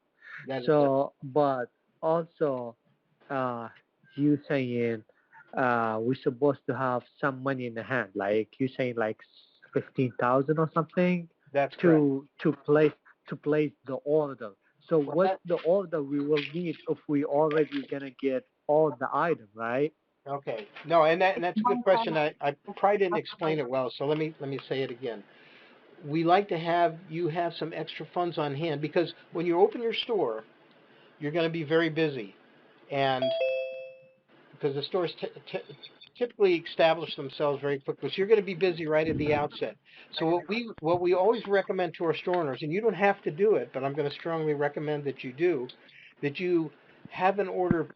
So, but also, you saying we're supposed to have some money in the hand, like you saying like 15,000 or something.
That's correct.
To place the order. So what's the order we will need if we already gonna get all the items, right?
Okay. No, and that's a good question. I probably didn't explain it well, so let me say it again. We like to have you have some extra funds on hand because when you open your store, you're going to be very busy, and because the stores typically establish themselves very quickly, so you're going to be busy right at the outset. So what we always recommend to our store owners, and you don't have to do it, but I'm going to strongly recommend that you do, that you have an order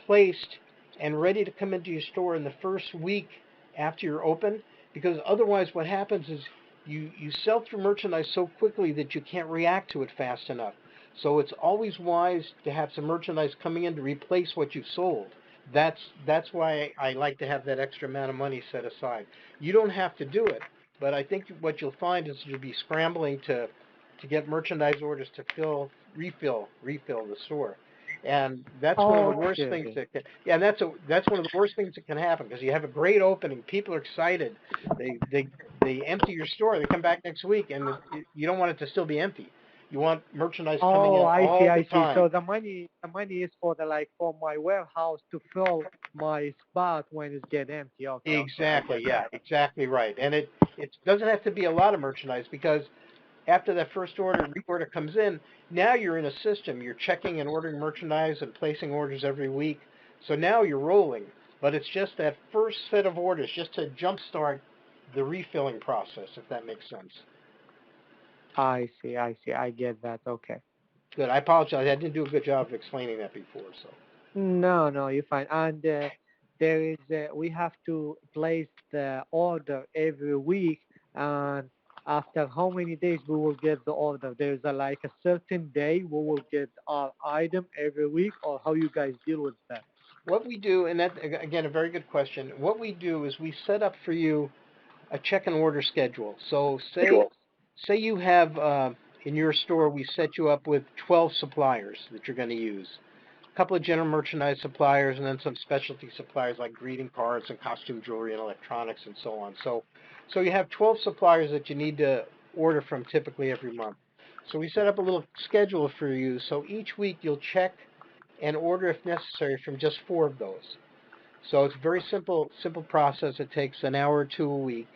placed and ready to come into your store in the first week after you're open, because otherwise what happens is you sell through merchandise so quickly that you can't react to it fast enough. So it's always wise to have some merchandise coming in to replace what you've sold. That's why I like to have that extra amount of money set aside. You don't have to do it, but I think what you'll find is you'll be scrambling to get merchandise orders to refill the store. And that's one of the worst things that can. Yeah, and that's one of the worst things that can happen because you have a great opening, people are excited, they empty your store, they come back next week, and you don't want it to still be empty. You want merchandise coming in all the time.
So the money is for for my warehouse to fill my spot when it get empty. Okay.
Exactly. Yeah. Exactly right. And it doesn't have to be a lot of merchandise because after that first reorder comes in, now you're in a system. You're checking and ordering merchandise and placing orders every week. So now you're rolling. But it's just that first set of orders just to jumpstart the refilling process, if that makes sense.
I see. I get that. Okay.
Good. I apologize. I didn't do a good job of explaining that before. So.
No, you're fine. And we have to place the order every week, and after how many days we will get the order? There's a certain day we will get our item every week, or how you guys deal with that?
What we do, and that again a very good question. What we do is we set up for you a check and order schedule. So say you have in your store, we set you up with 12 suppliers that you're going to use. A couple of general merchandise suppliers, and then some specialty suppliers like greeting cards and costume jewelry and electronics and so on. So you have 12 suppliers that you need to order from typically every month. So we set up a little schedule for you. So each week you'll check and order if necessary from just 4 of those. So it's a very simple process. It takes an hour or 2 a week.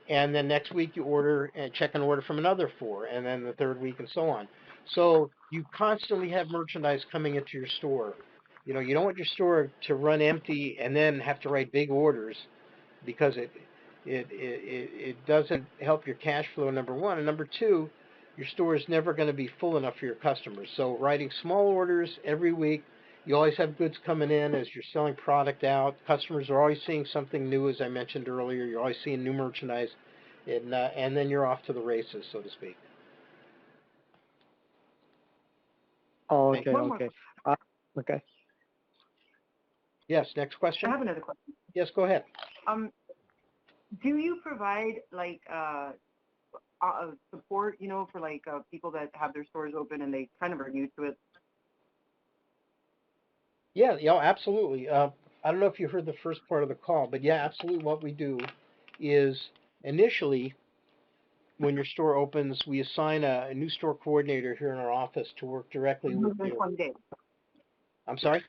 And then next week you order and check an order from another 4, and then the third week and so on. So you constantly have merchandise coming into your store. You don't want your store to run empty and then have to write big orders, because it doesn't help your cash flow, number one. And number two, your store is never going to be full enough for your customers. So writing small orders every week, you always have goods coming in as you're selling product out. Customers are always seeing something new, as I mentioned earlier. You're always seeing new merchandise, and then you're off to the races, so to speak.
Oh,
Thank
okay,
you.
okay. Okay.
Yes, next question.
I have another question.
Yes, go ahead.
Do you provide like support, for like people that have their stores open and they kind of are new to it?
Yeah, absolutely. I don't know if you heard the first part of the call, but yeah, absolutely. What we do is initially, when your store opens, we assign a new store coordinator here in our office to work directly with you.
120 days.
I'm sorry?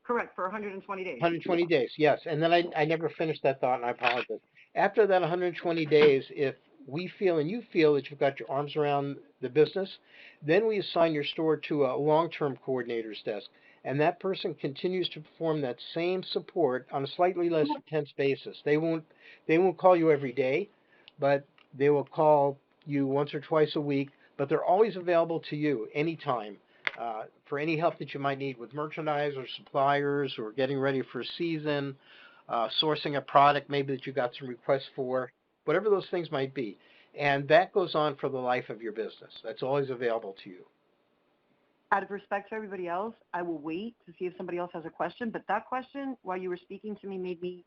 Correct, for 120 days.
120 days, yes. And then I never finished that thought, and I apologize. After that 120 days, if we feel and you feel that you've got your arms around the business, then we assign your store to a long-term coordinator's desk. And that person continues to perform that same support on a slightly less intense basis. They won't call you every day, but they will call you once or twice a week, but they're always available to you anytime. For any help that you might need with merchandise or suppliers or getting ready for a season, sourcing a product maybe that you got some requests for, whatever those things might be. And that goes on for the life of your business. That's always available to you.
Out of respect to everybody else, I will wait to see if somebody else has a question. But that question, while you were speaking to me, made me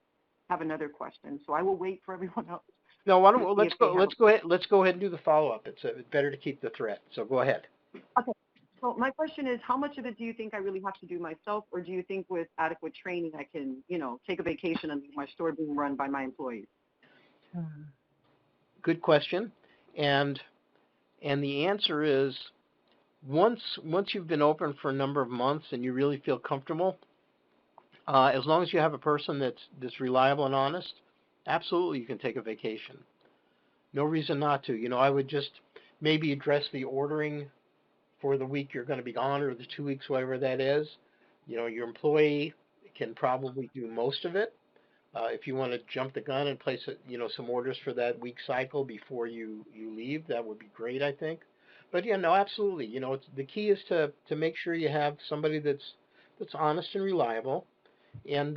have another question. So I will wait for everyone else.
No, let's go ahead and do the follow-up. It's better to keep the thread. So go ahead.
Okay. So my question is, how much of it do you think I really have to do myself, or do you think with adequate training I can, take a vacation and leave my store being run by my employees?
Good question. And the answer is, once you've been open for a number of months and you really feel comfortable, as long as you have a person that's reliable and honest, absolutely you can take a vacation. No reason not to. I would just maybe address the ordering for the week you're going to be gone, or the 2 weeks, whatever that is. Your employee can probably do most of it. If you want to jump the gun and place some orders for that week cycle before you leave, that would be great, I think. But yeah, no, absolutely. The key is to make sure you have somebody that's honest and reliable, and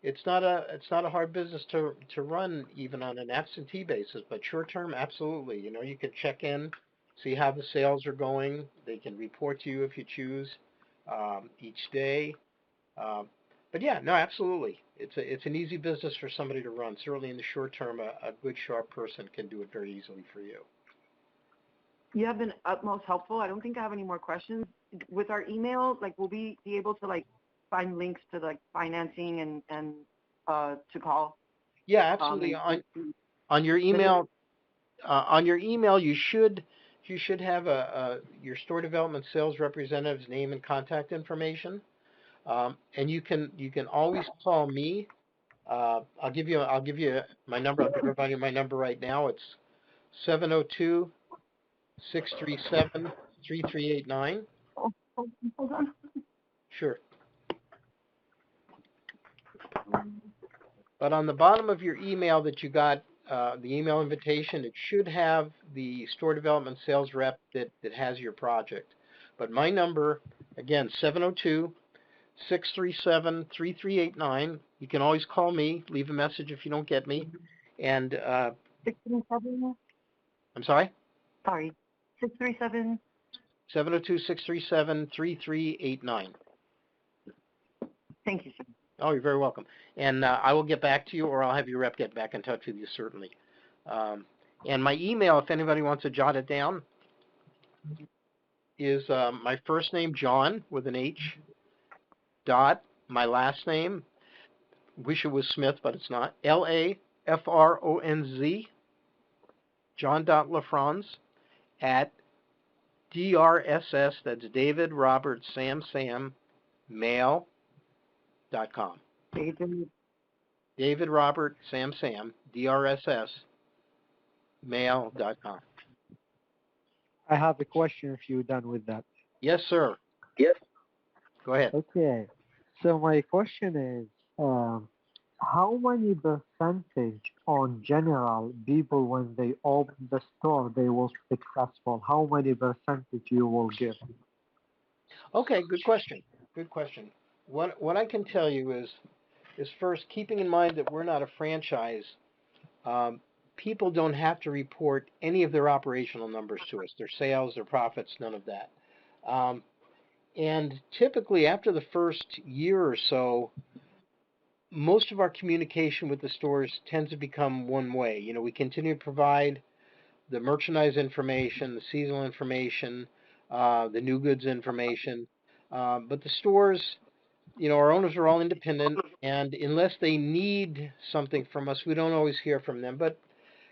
it's not a hard business to run even on an absentee basis. But short term, absolutely. You can check in, see how the sales are going. They can report to you if you choose each day. But yeah, no, absolutely. It's an easy business for somebody to run. Certainly in the short term, a good, sharp person can do it very easily for you.
You have been utmost helpful. I don't think I have any more questions. With our email, will we be able to find links to financing and to call?
Yeah, absolutely. On your email, you should have your store development sales representative's name and contact information. And you can always call me. I'll give you my number. I'll give everybody my number right now. It's 702-637-3389.
Hold on.
Sure. But on the bottom of your email that you got, the email invitation, it should have the store development sales rep that has your project. But my number, again, 702-637-3389. You can always call me, leave a message if you don't get me. And
637?
I'm sorry?
Sorry. 637?
702-637-3389.
Thank you, sir.
Oh, you're very welcome. And I will get back to you, or I'll have your rep get back in touch with you, certainly. And my email, if anybody wants to jot it down, is my first name, John, with an H, dot, my last name, wish it was Smith, but it's not, LaFronz, John.LaFronz, at DRSS, that's David Robert Sam mail.com. David Robert Sam DRSS mail.com.
I have a question if you're done with that.
Yes, sir.
Yes.
Go ahead.
Okay. So my question is, how many percentage on general people when they open the store they will successful? How many percentage you will give?
Okay, good question. Good question. What I can tell you is first, keeping in mind that we're not a franchise, people don't have to report any of their operational numbers to us, their sales, their profits, none of that. And typically after the first year or so, most of our communication with the stores tends to become one way. You know, we continue to provide the merchandise information, the seasonal information, the new goods information. But the stores, you know, our owners are all independent, and unless they need something from us, we don't always hear from them. But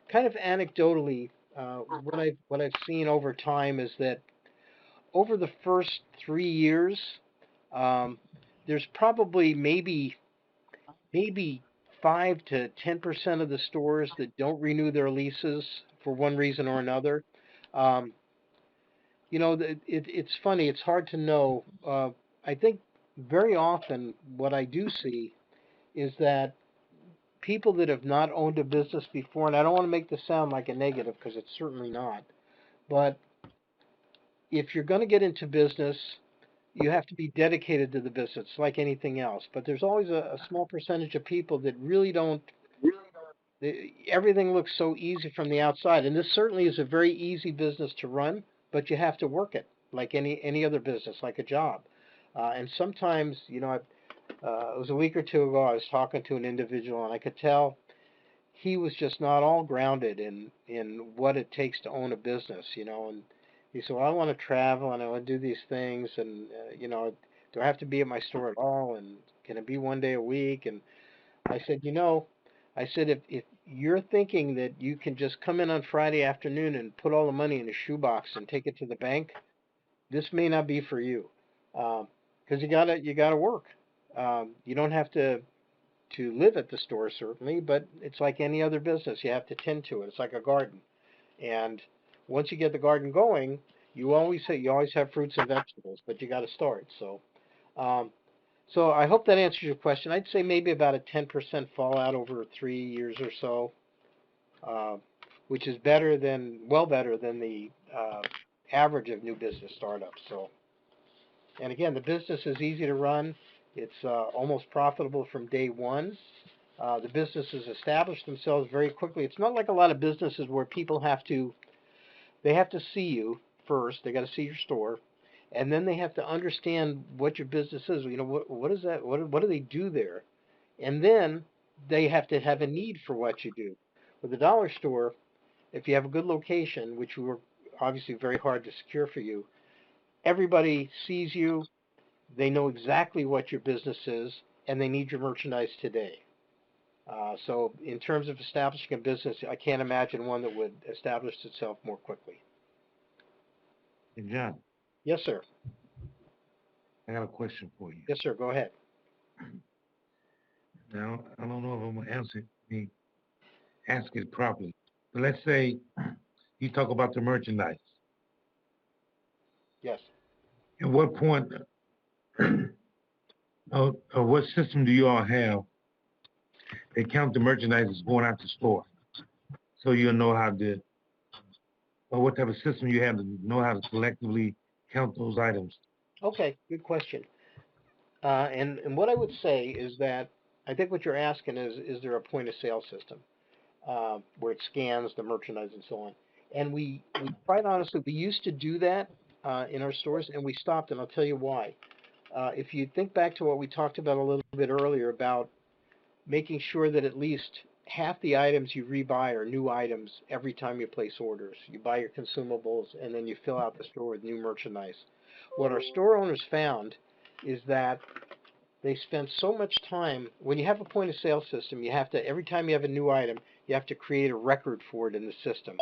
kind of anecdotally, what I've seen over time is that over the first 3 years, um, there's probably maybe 5 to 10% of the stores that don't renew their leases for one reason or another. Um, you know, it's funny. It's hard to know. I think very often what I do see is that people that have not owned a business before, and I don't want to make this sound like a negative because it's certainly not, but if you're going to get into business, you have to be dedicated to the business like anything else. But there's always a small percentage of people that really don't. Everything looks so easy from the outside, and this certainly is a very easy business to run, but you have to work it like any other business, like a job. And sometimes, you know, it was a week or two ago, I was talking to an individual, and I could tell he was just not all grounded in what it takes to own a business, you know. And he said, "Well, I want to travel and I want to do these things, and you know, do I have to be at my store at all? And can it be one day a week?" And I said, "You know," I said, if you're thinking that you can just come in on Friday afternoon and put all the money in a shoebox and take it to the bank, this may not be for you, because you gotta work. You don't have to live at the store certainly, but it's like any other business. You have to tend to it. It's like a garden, and once you get the garden going, you always have fruits and vegetables, but you got to start. Um, so I hope that answers your question. I'd say maybe about a 10% fallout over 3 years or so, uh, which is well better than the average of new business startups. So, and again, the business is easy to run. It's almost profitable from day one. The businesses establish themselves very quickly. It's not like a lot of businesses where people they have to see you first. They got to see your store, and then they have to understand what your business is. You know, what is that? What do they do there? And then they have to have a need for what you do. With the dollar store, if you have a good location, which we were obviously very hard to secure for you, everybody sees you. They know exactly what your business is, and they need your merchandise today. So in terms of establishing a business, I can't imagine one that would establish itself more quickly.
Hey, John,
Yes, sir.
I got a question for you.
Yes, sir. Go ahead.
Now, I don't know if I'm gonna ask it properly. But let's say you talk about the merchandise.
Yes.
At what point, or what system do you all have that count the merchandise that's going out the store? So you'll know how to, or what type of system you have to know how to collectively count those items.
Okay. Good question. And what I would say is that I think what you're asking is there a point of sale system where it scans the merchandise and so on? And we quite honestly, we used to do that in our stores, and we stopped, and I'll tell you why. If you think back to what we talked about a little bit earlier about making sure that at least half the items you rebuy are new items every time you place orders. You buy your consumables, and then you fill out the store with new merchandise. What our store owners found is that they spend so much time when you have a point of sale system. You have to every time you have a new item, you have to create a record for it in the system.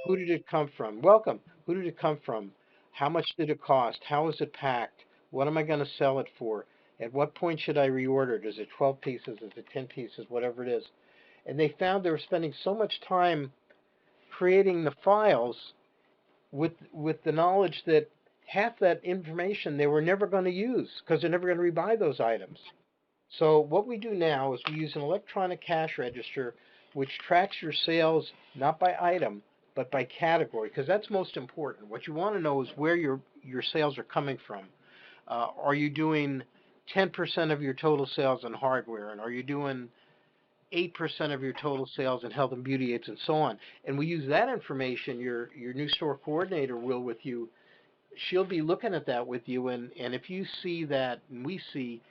Who did it come from? Welcome. Who did it come from? How much did it cost? How is it packed? What am I going to sell it for? At what point should I reorder it? Is it 12 pieces? Is it 10 pieces? Whatever it is. And they found they were spending so much time creating the files with the knowledge that half that information they were never going to use because they're never going to rebuy those items. So what we do now is we use an electronic cash register which tracks your sales not by item but by category, because that's most important. What you want to know is where your sales are coming from. Are you doing 10% of your total sales in hardware, and are you doing 8% of your total sales in health and beauty aids, and so on? And we use that information. Your new store coordinator will with you. She'll be looking at that with you, and if you see that, and we see,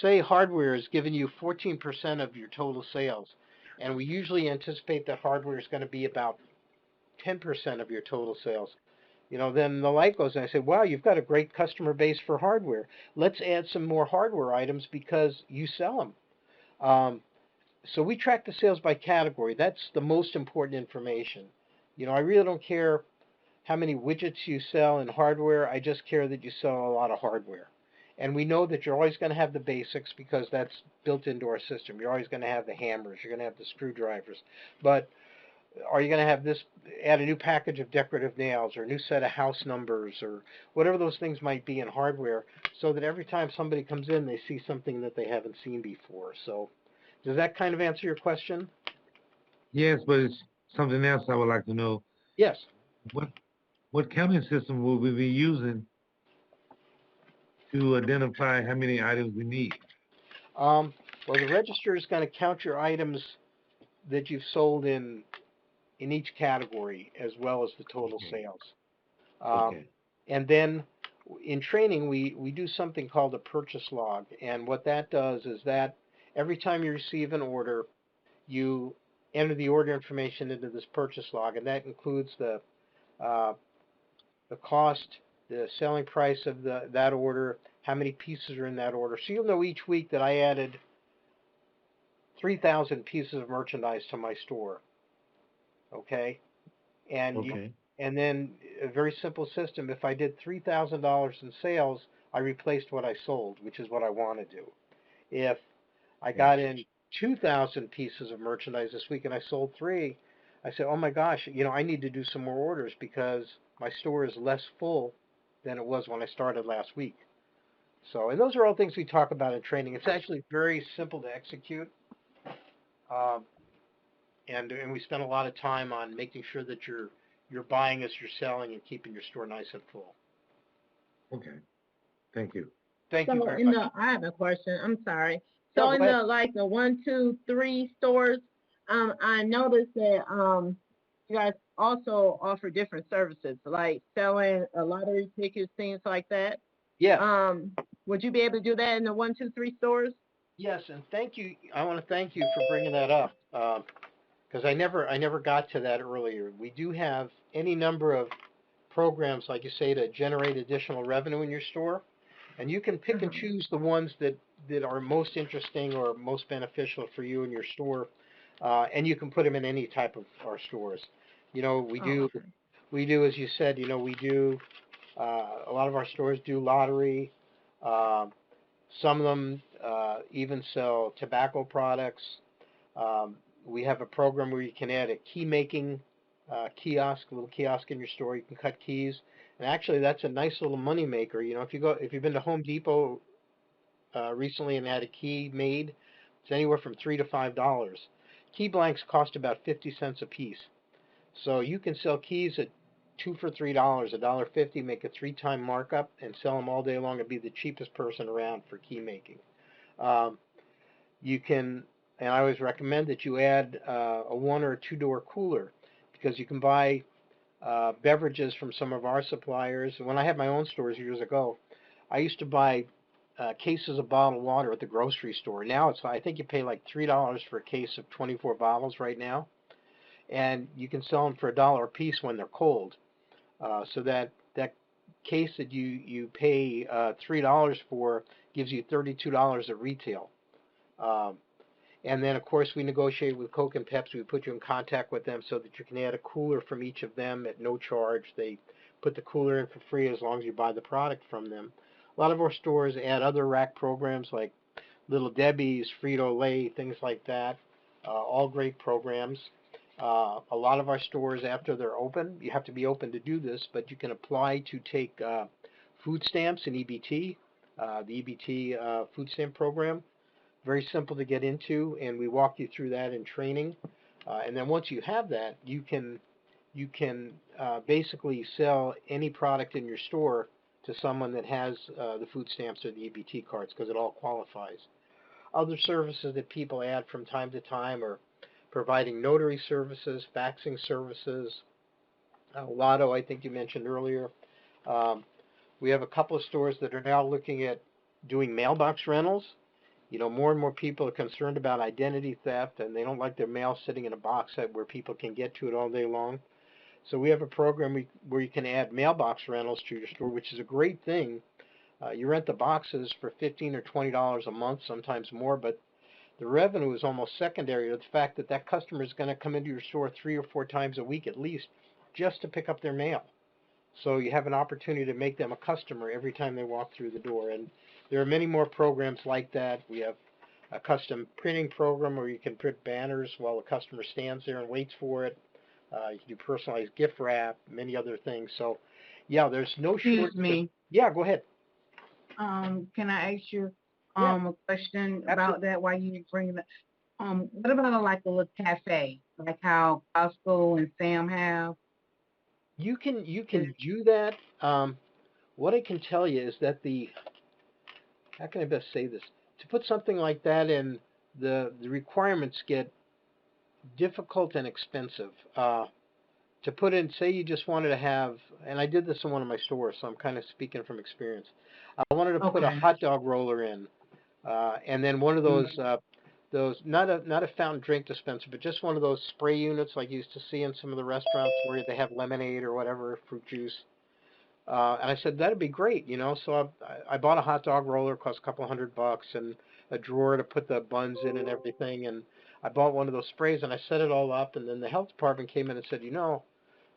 say hardware is giving you 14% of your total sales, and we usually anticipate that hardware is going to be about 10% of your total sales. Then the light goes, and I say, wow, you've got a great customer base for hardware. Let's add some more hardware items because you sell them. So we track the sales by category. That's the most important information. I really don't care how many widgets you sell in hardware. I just care that you sell a lot of hardware. And we know that you're always going to have the basics because that's built into our system. You're always going to have the hammers. You're going to have the screwdrivers. But are you going to have this, add a new package of decorative nails or a new set of house numbers or whatever those things might be in hardware, so that every time somebody comes in, they see something that they haven't seen before. So does that kind of answer your question?
Yes, but it's something else I would like to know.
Yes.
What counting system will we be using to identify how many items we need?
Well, the register is going to count your items that you've sold in each category as well as the total sales.
Okay.
And then in training, we do something called a purchase log. And what that does is that every time you receive an order, you enter the order information into this purchase log, and that includes the cost, the selling price of that order, how many pieces are in that order. So you'll know each week that I added 3,000 pieces of merchandise to my store. Okay? And then a very simple system. If I did $3,000 in sales, I replaced what I sold, which is what I want to do. If I got in 2,000 pieces of merchandise this week and I sold 3, I said, oh my gosh, I need to do some more orders because my store is less full than it was when I started last week. So, and those are all things we talk about in training. It's actually very simple to execute. And we spend a lot of time on making sure that you're buying as you're selling and keeping your store nice and full.
Okay. Thank you.
Thank you very much.
I have a question. I'm sorry.
No,
So the 1, 2, 3 stores, I noticed that you guys also offer different services, like selling lottery tickets, things like that.
Yeah.
Would you be able to do that in the 1, 2, 3 stores?
Yes, and thank you. I want to thank you for bringing that up because I never got to that earlier. We do have any number of programs, like you say, to generate additional revenue in your store, and you can pick and choose the ones that are most interesting or most beneficial for you and your store, and you can put them in any type of our stores. We do, as you said, we do. A lot of our stores do lottery. Some of them even sell tobacco products. We have a program where you can add a key making kiosk, a little kiosk in your store. You can cut keys, and actually that's a nice little money maker. If you've been to Home Depot recently and had a key made, it's anywhere from $3 to $5. Key blanks cost about 50 cents a piece, so you can sell keys at 2 for $3, $1.50, make a 3-time markup, and sell them all day long and be the cheapest person around for key making. You can, and I always recommend that you add a 1 or a 2-door cooler, because you can buy beverages from some of our suppliers. When I had my own stores years ago, I used to buy cases of bottled water at the grocery store. Now I think you pay like $3 for a case of 24 bottles right now, and you can sell them for $1 a piece when they're cold. So that case that you pay $3 for gives you $32 at retail. And then, of course, we negotiate with Coke and Pepsi. We put you in contact with them so that you can add a cooler from each of them at no charge. They put the cooler in for free as long as you buy the product from them. A lot of our stores add other rack programs like Little Debbie's, Frito-Lay, things like that. All great programs. A lot of our stores, after they're open, you have to be open to do this, but you can apply to take food stamps and EBT, the EBT food stamp program. Very simple to get into, and we walk you through that in training. And then once you have that, you can basically sell any product in your store to someone that has the food stamps or the EBT cards because it all qualifies. Other services that people add from time to time are providing notary services, faxing services. Lotto, I think you mentioned earlier. We have a couple of stores that are now looking at doing mailbox rentals. You know, more and more people are concerned about identity theft, and they don't like their mail sitting in a box where people can get to it all day long. So we have a program where you can add mailbox rentals to your store, which is a great thing. You rent the boxes for $15 or $20 a month, sometimes more, but the revenue is almost secondary to the fact that that customer is going to come into your store 3 or 4 times a week at least just to pick up their mail. So you have an opportunity to make them a customer every time they walk through the door. And there are many more programs like that. We have a custom printing program where you can print banners while the customer stands there and waits for it. You can do personalized gift wrap, many other things. So, yeah, there's no shortage.
Excuse me.
Yeah, go ahead.
Can I ask you
Yeah,
a question
absolutely.
about that while you bring it? What about like a little cafe, like how Costco and Sam have?
You can do that. What I can tell you is that how can I best say this? To put something like that in, the requirements get difficult and expensive. To put in, say you just wanted to have, and I did this in one of my stores, so I'm kind of speaking from experience. I wanted to put a
Okay.
hot dog roller in, and then one of those not a fountain drink dispenser, but just one of those spray units like you used to see in some of the restaurants where they have lemonade or whatever fruit juice. And I said that'd be great, you know. So I bought a hot dog roller, cost a couple $100, and a drawer to put the buns in and everything. And I bought one of those sprays, and I set it all up. And then the health department came in and said, you know,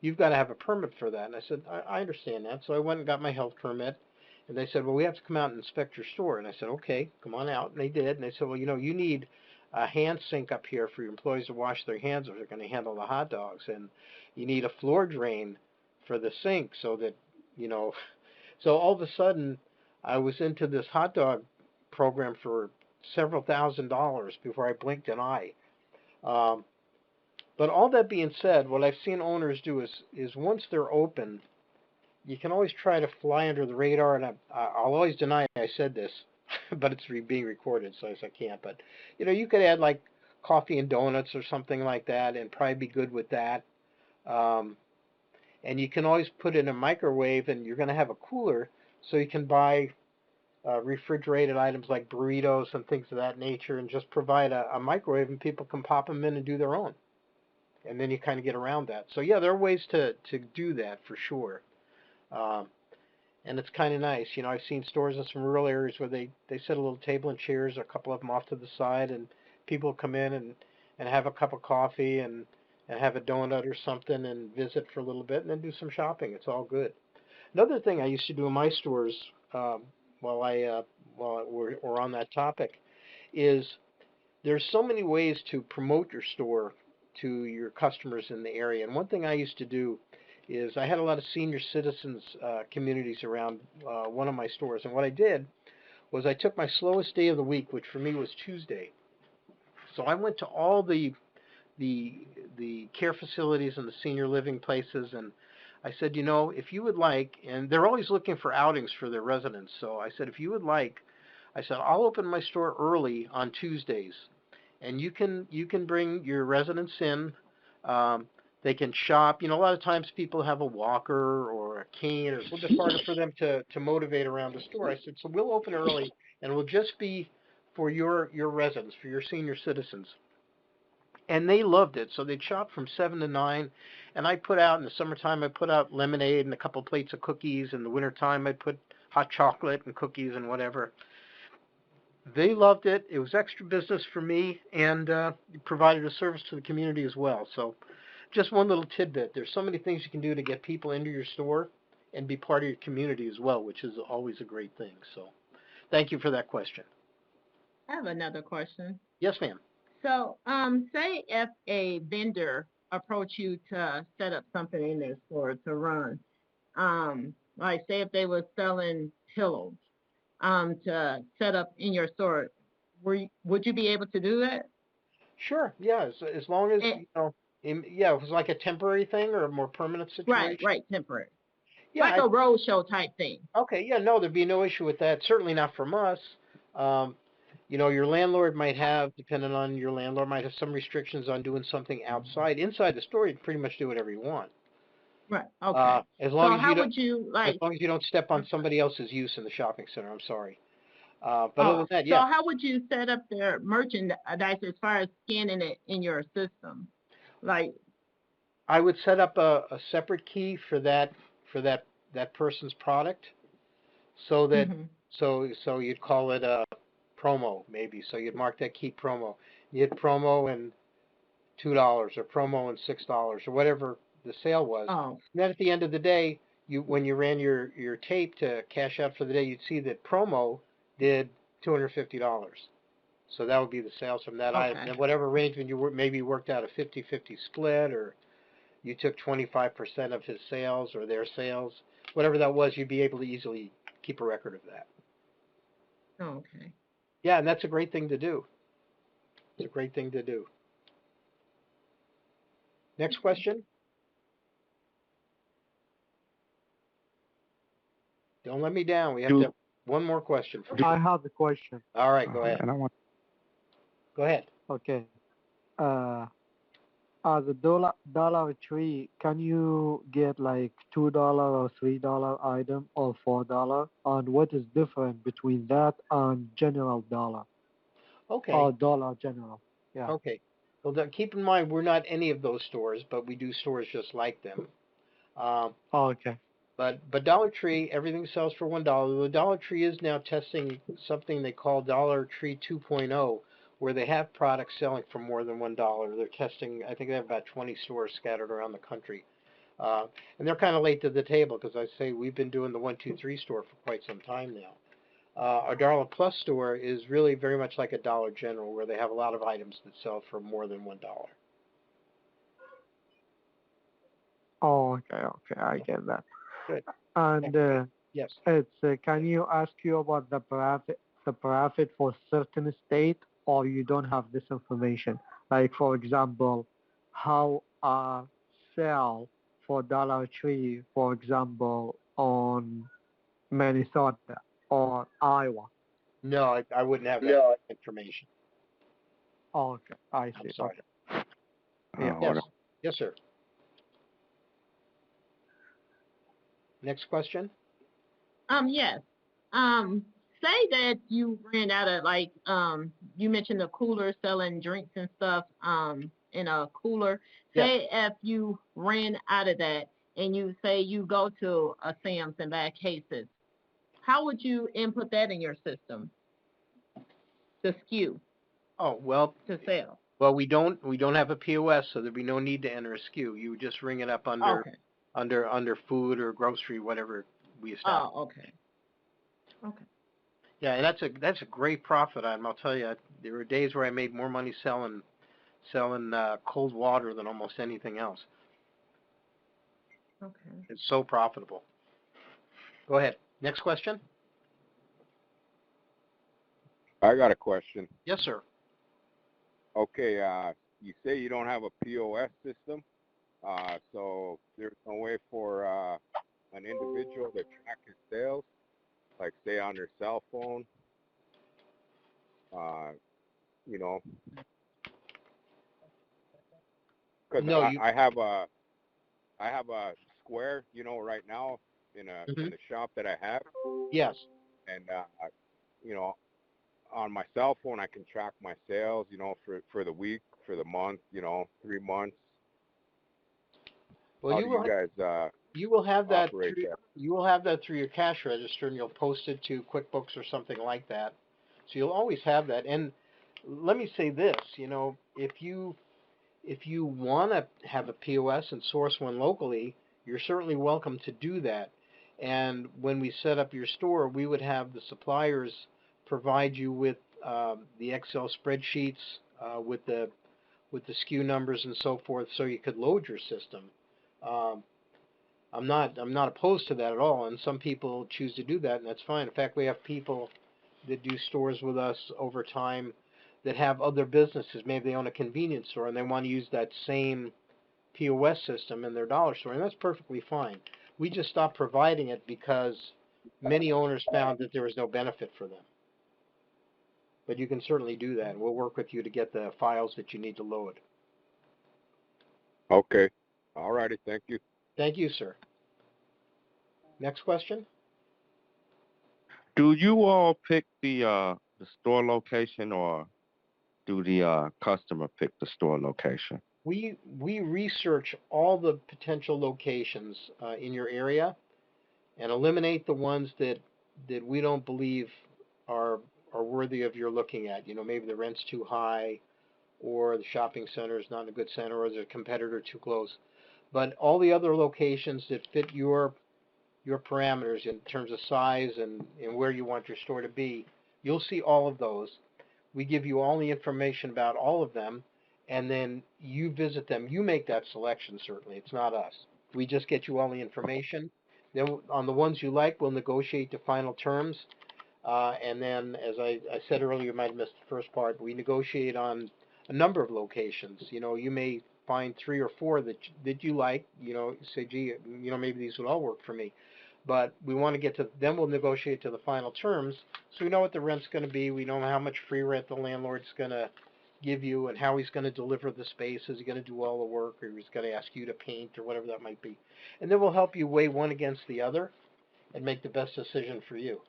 you've got to have a permit for that. And I said, I understand that. So I went and got my health permit. And they said, well, we have to come out and inspect your store. And I said, okay, come on out. And they did. And they said, well, you know, you need a hand sink up here for your employees to wash their hands if they're going to handle the hot dogs. And you need a floor drain for the sink so that, you know, so all of a sudden I was into this hot dog program for several $1,000s before I blinked an eye. Um, but all that being said, what I've seen owners do is once they're open, you can always try to fly under the radar, and I'll always deny I said this, but it's being recorded, so I can't. But you know, you could add like coffee and donuts or something like that, and probably be good with that. Um, and you can always put it in a microwave, and you're going to have a cooler, so you can buy refrigerated items like burritos and things of that nature, and just provide a microwave, and people can pop them in and do their own. And then you kind of get around that. So yeah, there are ways to do that for sure. Um, and it's kind of nice. You know, I've seen stores in some rural areas where they set a little table and chairs, a couple of them off to the side, and people come in and have a cup of coffee and have a donut or something and visit for a little bit and then do some shopping. It's all good. Another thing I used to do in my stores um, while we're on that topic is there's so many ways to promote your store to your customers in the area. And one thing I used to do is I had a lot of senior citizens communities around one of my stores. And what I did was I took my slowest day of the week, which for me was Tuesday. So I went to all the care facilities and the senior living places, and I said, you know, if you would like, and they're always looking for outings for their residents. So I said, if you would like, I said, I'll open my store early on Tuesdays, and you can bring your residents in. Um, they can shop. You know, a lot of times people have a walker or a cane, or it's a little bit harder for them to motivate around the store. I said, so we'll open early, and it will just be for your residents, for your senior citizens. And they loved it. So they'd shop from 7 to 9, and I put out in the summertime. I put out lemonade and a couple plates of cookies. In the wintertime, I'd put hot chocolate and cookies and whatever. They loved it. It was extra business for me, and provided a service to the community as well. So, just one little tidbit. There's so many things you can do to get people into your store, be part of your community as well, which is always a great thing. So thank you for that question.
I have another question.
Yes, ma'am.
So, say if a vendor approach you to set up something in their store to run, like say if they were selling pillows, to set up in your store, would you be able to do that?
Sure. Yeah. As long as,
And,
yeah, if it was like a temporary thing or a more permanent situation.
right, temporary,
Yeah.
like a road show type thing.
Okay. Yeah. No, there'd be no issue with that. Certainly not from us. Um, your landlord might have, depending on your landlord, might have some restrictions on doing something outside. Inside the store, you can pretty much do whatever you want.
Right. Okay.
As
So
long as you
how
don't,
would you
as
like?
long as you don't step on somebody else's use in the shopping center. I'm sorry. But other than
Oh,
that,
so
yeah,
how would you set up their merchandise as far as scanning it in your system? Like,
I would set up a separate key for that person's product, so that
hmm
so you'd call it a promo maybe. So you'd mark that key promo. You hit promo and $2 or promo and $6 or whatever the sale was.
oh,
And then at the end of the day, when you ran your tape to cash out for the day, you'd see that promo did $250. So that would be the sales from that item.
okay.
And whatever arrangement maybe worked out a 50-50 split, or you took 25% of his sales or their sales, whatever that was, you'd be able to easily keep a record of that.
Okay.
Yeah, and that's a great thing to do. It's a great thing to do. Next question. Don't let me down. We have to have one more question for you.
I have a question.
All right, go ahead.
And I want.
Go ahead.
Okay. As a Dollar Tree, can you get like $2 or $3 item or $4? And what is different between that and General Dollar
Okay.
or Dollar General? Yeah.
Okay. Well, keep in mind we're not any of those stores, but we do stores just like them.
Okay.
But Dollar Tree, everything sells for $1. The Dollar Tree is now testing something they call Dollar Tree 2.0, where they have products selling for more than $1. They're testing. I think they have about 20 stores scattered around the country, and they're kind of late to the table because I say we've been doing the 1-2-3 store for quite some time now. Our Dollar Plus store is really very much like a Dollar General, where they have a lot of items that sell for more than $1.
Oh, okay. I get that.
Good.
And
Yes.
it's can you ask you about the profit for certain state, or you don't have this information? Like for example, how sell for Dollar Tree, for example, on Minnesota or Iowa?
No, I wouldn't have that information.
Oh, okay, I see.
I'm sorry.
Okay. Yeah.
Yes. Yes, sir. Next question.
Yes. Say that you ran out of like, you mentioned a cooler selling drinks and stuff, in a cooler. Say if you ran out of that and you say you go to a Sam's and buy cases, how would you input that in your system? The SKU
Oh, well,
to sell.
well, we don't have a POS, so there'd be no need to enter a SKU. You would just ring it up under
Okay.
under food or grocery, whatever we establish.
Oh, okay. Okay.
Yeah, and that's a great profit item. I'll tell you, there were days where I made more money selling cold water than almost anything else.
Okay.
It's so profitable. Go ahead. Next question.
I got a question.
Yes, sir.
Okay, you say you don't have a POS system, so there's no way for an individual to track his sales, like say on their cell phone. You know, because
No,
I have a square, right now in
Mhm.
the shop that I have,
Yes.
and you know, on my cell phone I can track my sales, for the week, for the month, 3 months.
Well,
How do you guys
you will have that
operate
through
that?
you will have that through your cash register, and you'll post it to QuickBooks or something like that. So you'll always have that. And let me say this, if you want to have a POS and source one locally, you're certainly welcome to do that. And when we set up your store, we would have the suppliers provide you with the Excel spreadsheets with the SKU numbers and so forth, so you could load your system. Um, I'm not opposed to that at all, and some people choose to do that, and that's fine. In fact, we have people that do stores with us over time that have other businesses. Maybe they own a convenience store and they want to use that same POS system in their dollar store, and that's perfectly fine. We just stopped providing it because many owners found that there was no benefit for them. But you can certainly do that, and we'll work with you to get the files that you need to load.
Okay. All righty. Thank you.
Thank you, sir. Next question?
Do you all pick the store location, or do the customer pick the store location?
We research all the potential locations in your area and eliminate the ones that we don't believe are worthy of your looking at. You know, maybe the rent's too high, or the shopping center is not in a good center, or there's a competitor too close. But all the other locations that fit your parameters in terms of size and where you want your store to be, you'll see all of those. We give you all the information about all of them, and then you visit them. You make that selection, certainly. It's not us. We just get you all the information. Then on the ones you like, we'll negotiate the final terms. And then, as I said earlier, you might have missed the first part, we negotiate on a number of locations. You know, you may find 3 or 4 that you like, you know, say, gee, you know, maybe these would all work for me. But we want to get to, then we'll negotiate to the final terms, so we know what the rent's going to be, we know how much free rent the landlord's going to give you, and how he's going to deliver the space. Is he going to do all the work, or he's going to ask you to paint, or whatever that might be. And then we'll help you weigh one against the other and make the best decision for you.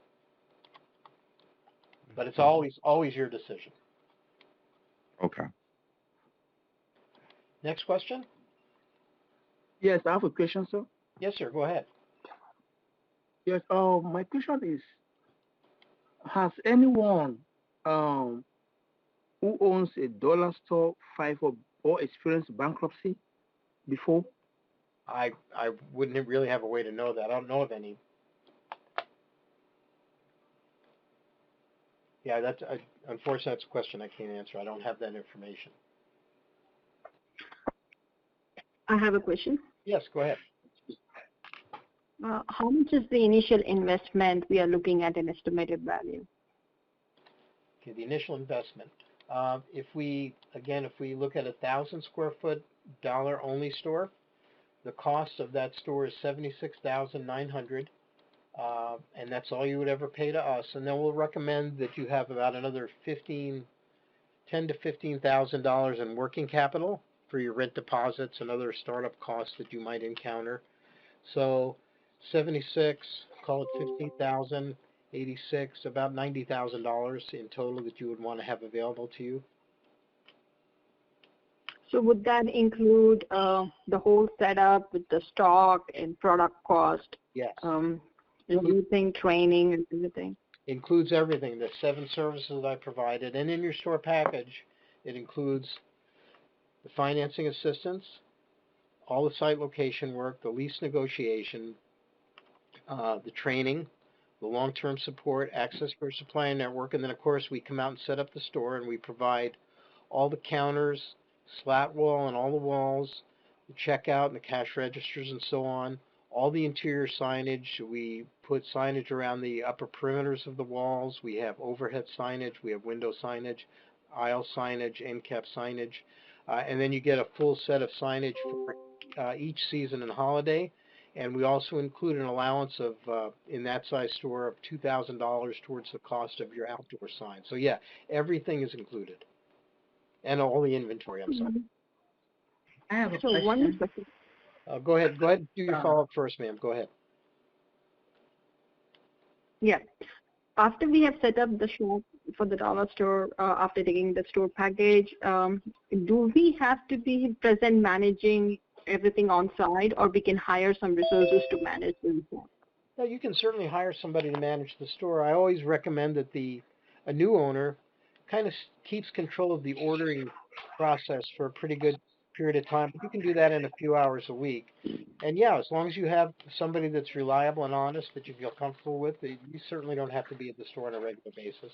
But it's always your decision.
Okay.
Next question?
Yes, I have a question, sir.
Yes, sir. Go ahead.
Yes. My question is: has anyone who owns a dollar store filed or experienced bankruptcy before?
I wouldn't really have a way to know that. I don't know of any. Yeah, unfortunately, that's a question I can't answer. I don't have that information.
I have a question.
Yes, go ahead.
How much is the initial investment we are looking at an estimated value?
Okay, the initial investment. If we look at 1,000 square foot dollar only store, the cost of that store is $76,900, and that's all you would ever pay to us. And then we'll recommend that you have about another $10,000 to $15,000 in working capital for your rent deposits and other startup costs that you might encounter. So 76, call it 15,000, 86, about $90,000 in total that you would want to have available to you.
So would that include the whole setup with the stock and product cost?
Yes.
Everything, training and everything?
Includes everything, the 7 services that I provided. And in your store package, it includes the financing assistance, all the site location work, the lease negotiation, the training, the long-term support, access for supplier network, and then of course we come out and set up the store, and we provide all the counters, slat wall and all the walls, the checkout and the cash registers and so on, all the interior signage. We put signage around the upper perimeters of the walls. We have overhead signage, we have window signage, aisle signage, end cap signage, and then you get a full set of signage for each season and holiday. And we also include an allowance of, in that size store, of $2,000 towards the cost of your outdoor sign. So yeah, everything is included. And all the inventory, I'm sorry.
I have a
question. One question.
Go ahead, do your follow-up first, ma'am. Go ahead.
Yeah. After we have set up the shop for the dollar store, after taking the store package, do we have to be present managing everything on site, or we can hire some resources to manage them?
No, you can certainly hire somebody to manage the store. I always recommend that a new owner kind of keeps control of the ordering process for a pretty good period of time. But you can do that in a few hours a week. And yeah, as long as you have somebody that's reliable and honest that you feel comfortable with, you certainly don't have to be at the store on a regular basis.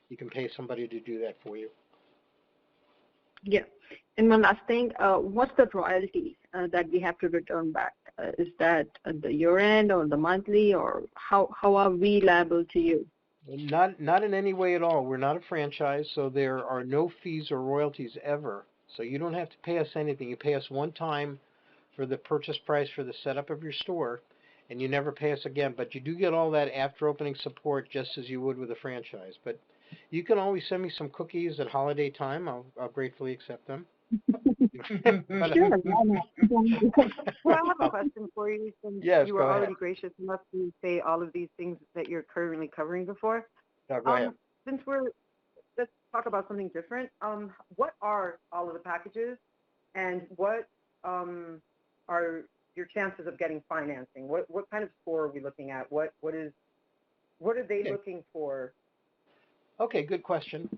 You can pay somebody to do that for you.
Yeah. And one last thing, what's the royalty that we have to return back? Is that at the year end or the monthly, or how are we liable to you?
Not in any way at all. We're not a franchise, so there are no fees or royalties ever. So you don't have to pay us anything. You pay us one time for the purchase price for the setup of your store, and you never pay us again. But you do get all that after opening support just as you would with a franchise. But you can always send me some cookies at holiday time. I'll gratefully accept them.
Sure. Well, I have a question for you, since
Yes,
you were
go ahead.
already gracious enough to say all of these things that you're currently covering before.
No, go ahead.
Let's talk about something different. What are all of the packages, and what are your chances of getting financing? What kind of score are we looking at? What are they looking for?
Okay, good question.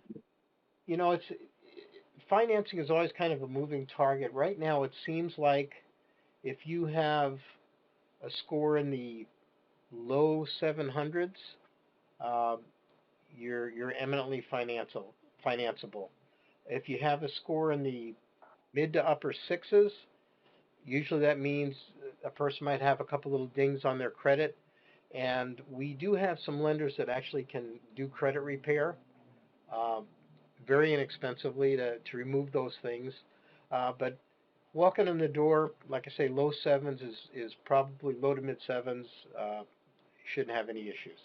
You know, financing is always kind of a moving target. Right now, it seems like if you have a score in the low 700s, you're eminently financeable. If you have a score in the mid to upper sixes, usually that means a person might have a couple little dings on their credit. And we do have some lenders that actually can do credit repair very inexpensively to remove those things. But walking in the door, like I say, low sevens is probably low to mid sevens. Shouldn't have any issues.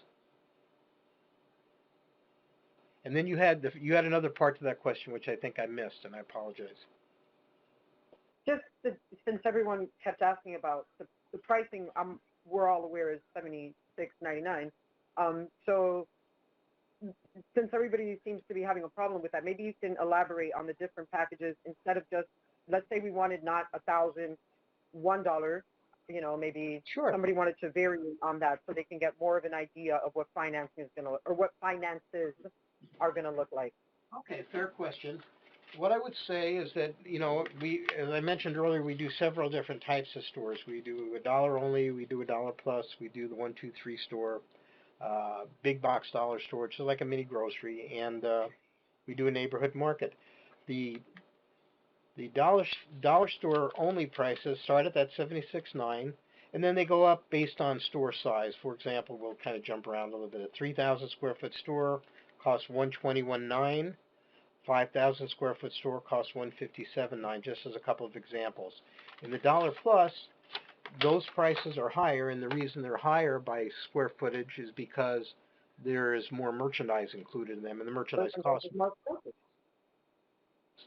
And then you had another part to that question, which I think I missed, and I apologize.
Just since everyone kept asking about the pricing, we're all aware is $76.99. So since everybody seems to be having a problem with that, maybe you can elaborate on the different packages instead of just, let's say we wanted not $1,001, maybe somebody wanted to vary on that so they can get more of an idea of what financing is going to, or what finances are going to look like.
Okay, fair question. What I would say is that, as I mentioned earlier, we do several different types of stores. We do a dollar only, we do a dollar plus, we do the 1, 2, 3 store, big box dollar store, which is like a mini grocery, and we do a neighborhood market. The dollar store only prices start at that $76.9, and then they go up based on store size. For example, we'll kind of jump around a little bit. A 3,000 square foot store costs $121.9. 5,000 square foot store costs $157.9, just as a couple of examples. In the dollar plus, those prices are higher, and the reason they're higher by square footage is because there is more merchandise included in them, and the merchandise costs more.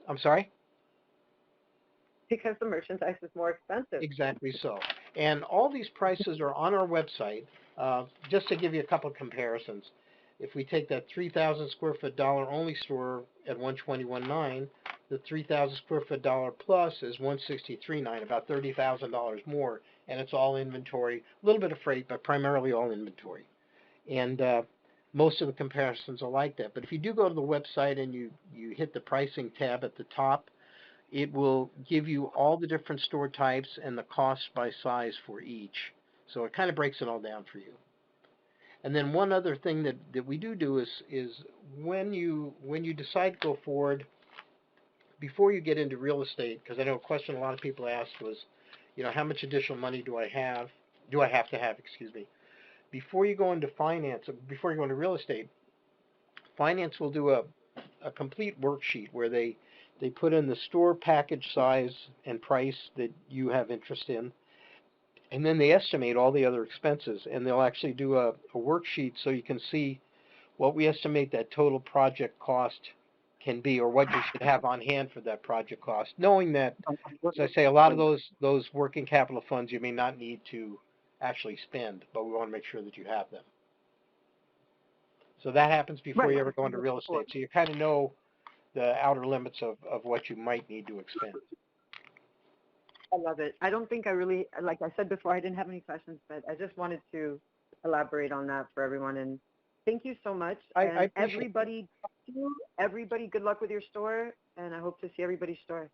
I'm sorry?
Because the merchandise is more expensive.
Exactly so. And all these prices are on our website. Just to give you a couple of comparisons, if we take that 3,000 square foot dollar only store at $121.9, the 3,000 square foot dollar plus is $163.9, about $30,000 more, and it's all inventory. A little bit of freight, but primarily all inventory. And most of the comparisons are like that. But if you do go to the website and you hit the pricing tab at the top, it will give you all the different store types and the cost by size for each. So it kind of breaks it all down for you. And then one other thing that we do is when you decide to go forward, before you get into real estate, because I know a question a lot of people asked was, how much additional money do I have to have, before you go into finance, before you go into real estate, finance will do a complete worksheet where they put in the store package size and price that you have interest in, and then they estimate all the other expenses, and they'll actually do a worksheet so you can see what we estimate that total project cost can be, or what you should have on hand for that project cost, knowing that, as I say, a lot of those working capital funds you may not need to actually spend, but we want to make sure that you have them. So that happens before you ever go into real estate. So you kind of know the outer limits of what you might need to expend.
I love it. I don't think I really, like I said before, I didn't have any questions, but I just wanted to elaborate on that for everyone. And thank you so much.
I
everybody, good luck with your store, and I hope to see everybody's store.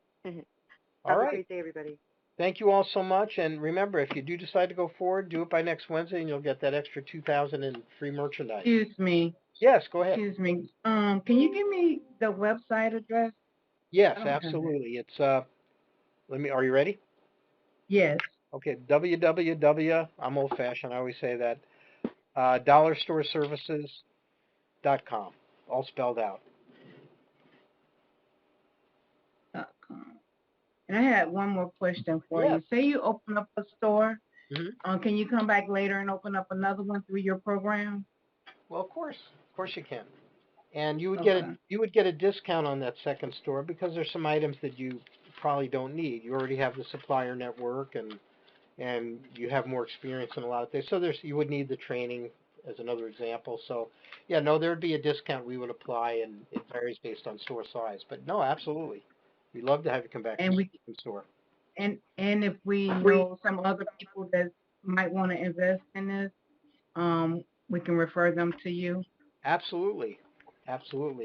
All
Have a
right.
great day, everybody.
Thank you all so much. And remember, if you do decide to go forward, do it by next Wednesday, and you'll get that extra 2,000 in free merchandise.
Excuse me.
Yes, go ahead.
Excuse me. Can you give me the website address?
Yes,
I don't have that.
absolutely. It's Are you ready?
Yes.
Okay, www. I'm old fashioned. I always say that. DollarStoreServices.com, all spelled out.
.com. And I had one more question for
Yes.
you. Say you open up a store,
Mm-hmm.
can you come back later and open up another one through your program?
Well, of course you can. And you would
Okay.
get a discount on that second store because there's some items that you probably don't need. You already have the supplier network and you have more experience in a lot of things. So you would need the training as another example. So yeah, no, there would be a discount we would apply, and it varies based on store size. But no, absolutely, we'd love to have you come back
And
to
we
the store.
and if we know some other people that might want to invest in this, we can refer them to you.
Absolutely.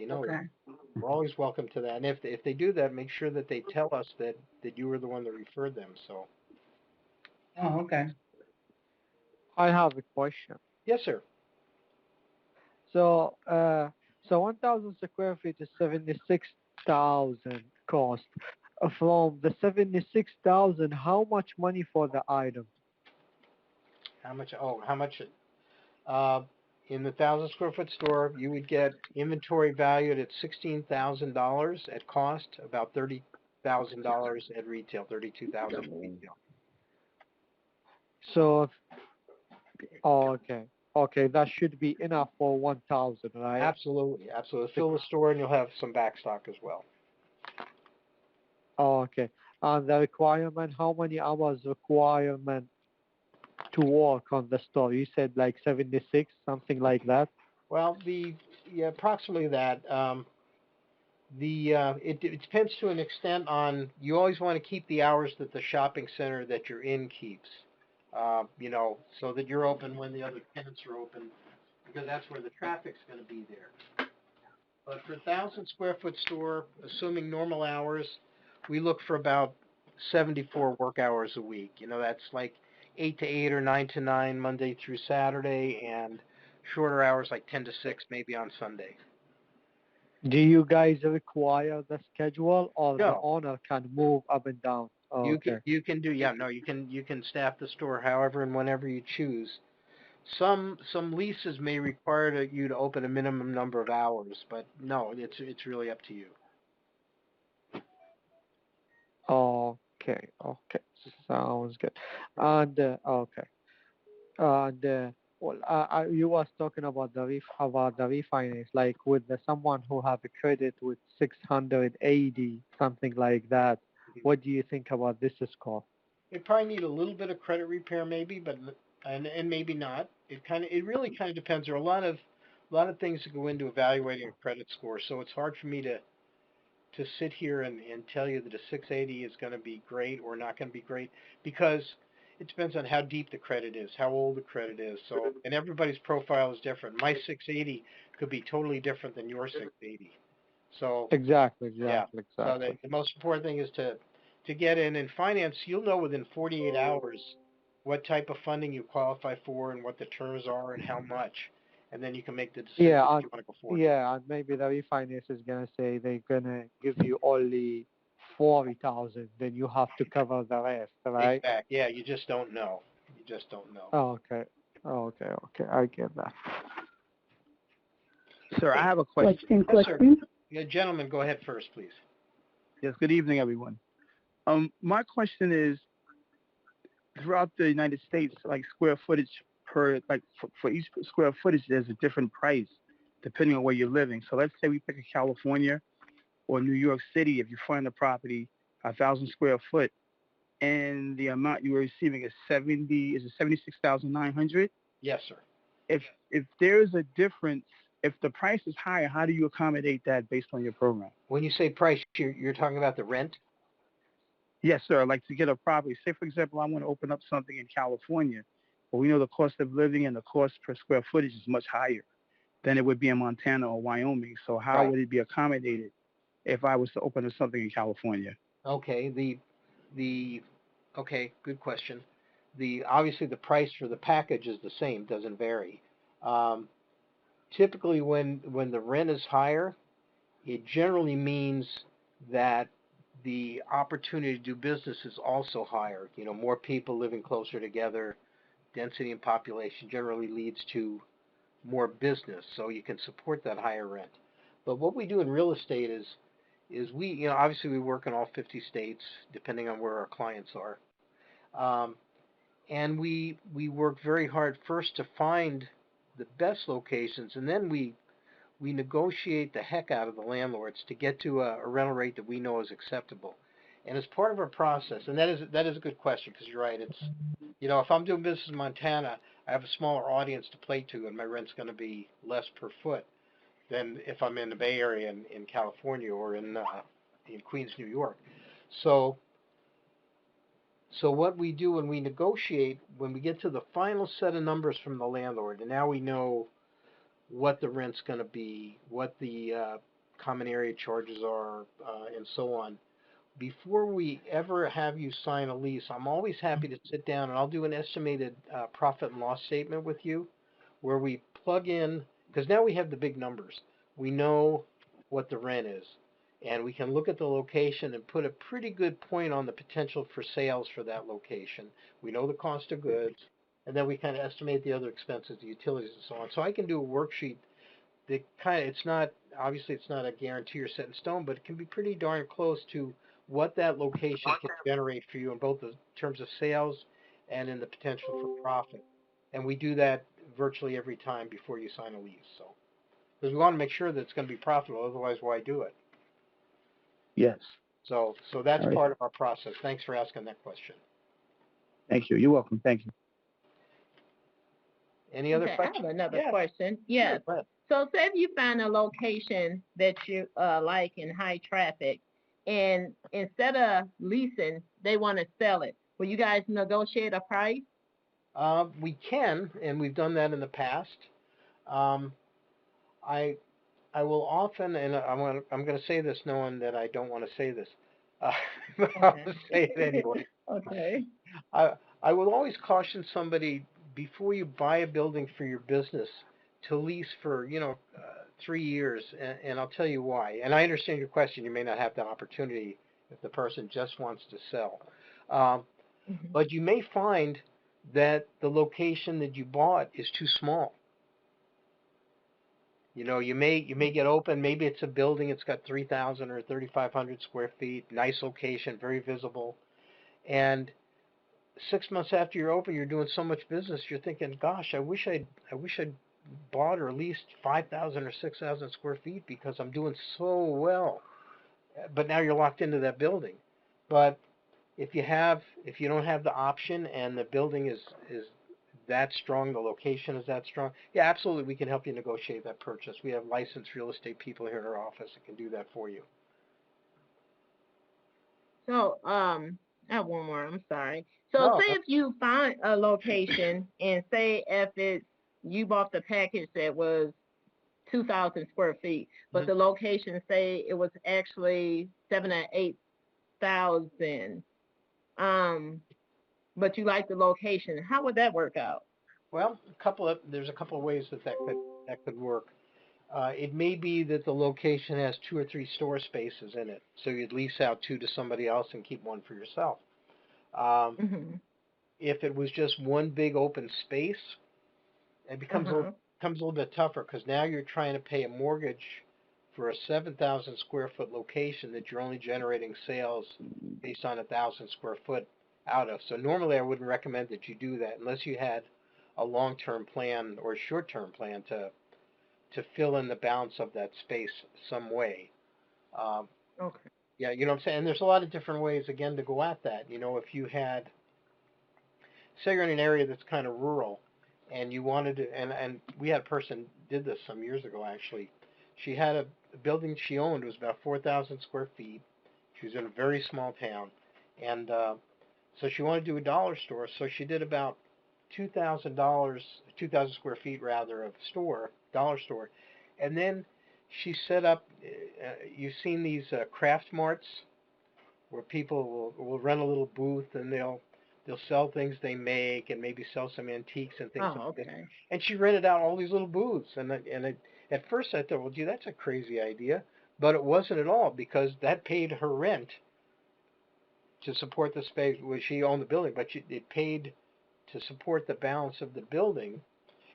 No,
Okay.
we're always welcome to that. And if they do that, make sure that they tell us that you were the one that referred them. So
Oh, okay.
I have a question.
yes, sir.
So, 1,000 square feet is 76,000 cost. From the 76,000, how much money for the item?
How much? Oh, how much? Uh, in the 1,000 square foot store, you would get inventory valued at $16,000 at cost, about $30,000 at retail, 32,000 at retail.
So, okay, that should be enough for 1,000, right?
Absolutely. Fill the store, and you'll have some back stock as well.
Okay. And the requirement, how many hours requirement to work on the store? You said like 76, something like that.
Well, approximately that. It depends to an extent on. You always want to keep the hours that the shopping center that you're in keeps. So that you're open when the other tenants are open, because that's where the traffic's going to be there. But for 1,000 square foot store, assuming normal hours, we look for about 74 work hours a week. That's like 8 to 8 or 9 to 9 Monday through Saturday, and shorter hours like 10 to 6 maybe on Sunday.
Do you guys require the schedule, or the
No.
owner can move up and down?
You
Okay.
can staff the store however and whenever you choose. Some leases may require you to open a minimum number of hours, but no, it's really up to you.
Okay. Sounds good. And okay. And you was talking about about the refinance, like with someone who have a credit with 680, something like that. What do you think about this score?
It probably need a little bit of credit repair, maybe, but and maybe not. It really kind of depends. There are a lot of things that go into evaluating a credit score, so it's hard for me to sit here and tell you that a 680 is going to be great or not going to be great, because it depends on how deep the credit is, how old the credit is. So, and everybody's profile is different. My 680 could be totally different than your 680. So
Exactly.
yeah. So the most important thing is to get in and finance. You'll know within 48 hours what type of funding you qualify for and what the terms are and how much, and then you can make the decision if you want to go forward.
Yeah, and maybe the refinance is gonna say they're gonna give you only 40,000, then you have to cover the rest, right?
Exactly. Yeah, you just don't know.
Okay. I get that.
Sir, I have a question.
Yes, sir. Yeah, gentlemen, go ahead first, please.
Yes, good evening, everyone. My question is, throughout the United States, like square footage for each square footage, there's a different price depending on where you're living. So let's say we pick a California or New York City. If you find a property 1,000 square foot, and the amount you are receiving is 76,900.
Yes, sir.
If there's a difference, if the price is higher, how do you accommodate that based on your program?
When you say price, you're talking about the rent?
Yes, sir. Like to get a property. Say, for example, I want to open up something in California, but we know the cost of living and the cost per square footage is much higher than it would be in Montana or Wyoming. So how would it be accommodated if I was to open up something in California?
Okay. Okay, good question. Obviously the price for the package is the same, doesn't vary. Um, Typically, when the rent is higher, it generally means that the opportunity to do business is also higher. More people living closer together, density and population generally leads to more business, so you can support that higher rent. But what we do in real estate is we, obviously we work in all 50 states, depending on where our clients are. Um, and we work very hard first to find the best locations, and then we negotiate the heck out of the landlords to get to a rental rate that we know is acceptable. And as part of our process, and that is a good question, because you're right. It's, if I'm doing business in Montana, I have a smaller audience to play to, and my rent's going to be less per foot than if I'm in the Bay Area in California or in Queens, New York. So what we do when we negotiate, when we get to the final set of numbers from the landlord, and now we know what the rent's going to be, what the common area charges are, and so on. Before we ever have you sign a lease, I'm always happy to sit down and I'll do an estimated profit and loss statement with you, where we plug in, because now we have the big numbers. We know what the rent is, and we can look at the location and put a pretty good point on the potential for sales for that location. We know the cost of goods, and then we kind of estimate the other expenses, the utilities, and so on. So I can do a worksheet that it's not, obviously it's not a guarantee or set in stone, but it can be pretty darn close to what that location can generate for you in both the terms of sales and in the potential for profit. And we do that virtually every time before you sign a lease. So, because we want to make sure that it's going to be profitable, otherwise why do it?
Yes.
So that's
All right.
part of our process. Thanks for asking that question.
Thank you. You're welcome. Thank you.
Any other
Okay, I
questions?
have another
Yes.
question.
Sure,
Yes.
go ahead.
So say if you find a location that you like in high traffic, and instead of leasing, they want to sell it. Will you guys negotiate a price?
We can, and we've done that in the past. Um, I I will often, and I'm going to say this knowing that I don't want to say this, but I'll
Okay.
say it anyway.
Okay.
I I will always caution somebody before you buy a building for your business to lease for 3 years, and I'll tell you why. And I understand your question. You may not have that opportunity if the person just wants to sell, um,
Mhm.
but you may find that the location that you bought is too small. You may get open. Maybe it's a building. It's got 3,000 or 3,500 square feet. Nice location, very visible. And 6 months after you're open, you're doing so much business. You're thinking, "Gosh, I wish I'd bought or leased 5,000 or 6,000 square feet because I'm doing so well." But now you're locked into that building. But if you don't have the option and the building is that strong, the location is that strong, yeah, absolutely, we can help you negotiate that purchase. We have licensed real estate people here in our office that can do that for you.
So, I have one more. I'm sorry. So,
No,
say if you find a location, and say if you bought the package that was 2,000 square feet, but the location say it was actually 7 or 8,000. But you like the location. How would that work out?
well, there's a couple of ways that could work. It may be that the location has 2 or 3 store spaces in it, so you'd lease out 2 to somebody else and keep 1 for yourself. Um,
Mhm.
if it was just one big open space, it
Uh-huh.
becomes a little bit tougher because now you're trying to pay a mortgage for a 7,000 square foot location that you're only generating sales based on 1,000 square foot out of. So normally I wouldn't recommend that you do that unless you had a long-term plan or a short-term plan to fill in the balance of that space some way. Um,
Okay.
yeah, you know what I'm saying? And there's a lot of different ways again to go at that. If you had, say you're in an area that's kind of rural and you wanted to, and we had a person did this some years ago actually. She had a building she owned was about 4,000 square feet. She was in a very small town, and so she wanted to do a dollar store. So she did about $2,000, 2,000 square feet rather of dollar store, and then she set up. You've seen these craft marts where people will rent a little booth and they'll sell things they make and maybe sell some antiques and things
Oh,
like this.
okay.
And she rented out all these little booths, at first I thought, well, gee, that's a crazy idea, but it wasn't at all because that paid her rent to support the space. Well, she owned the building, but it paid to support the balance of the building,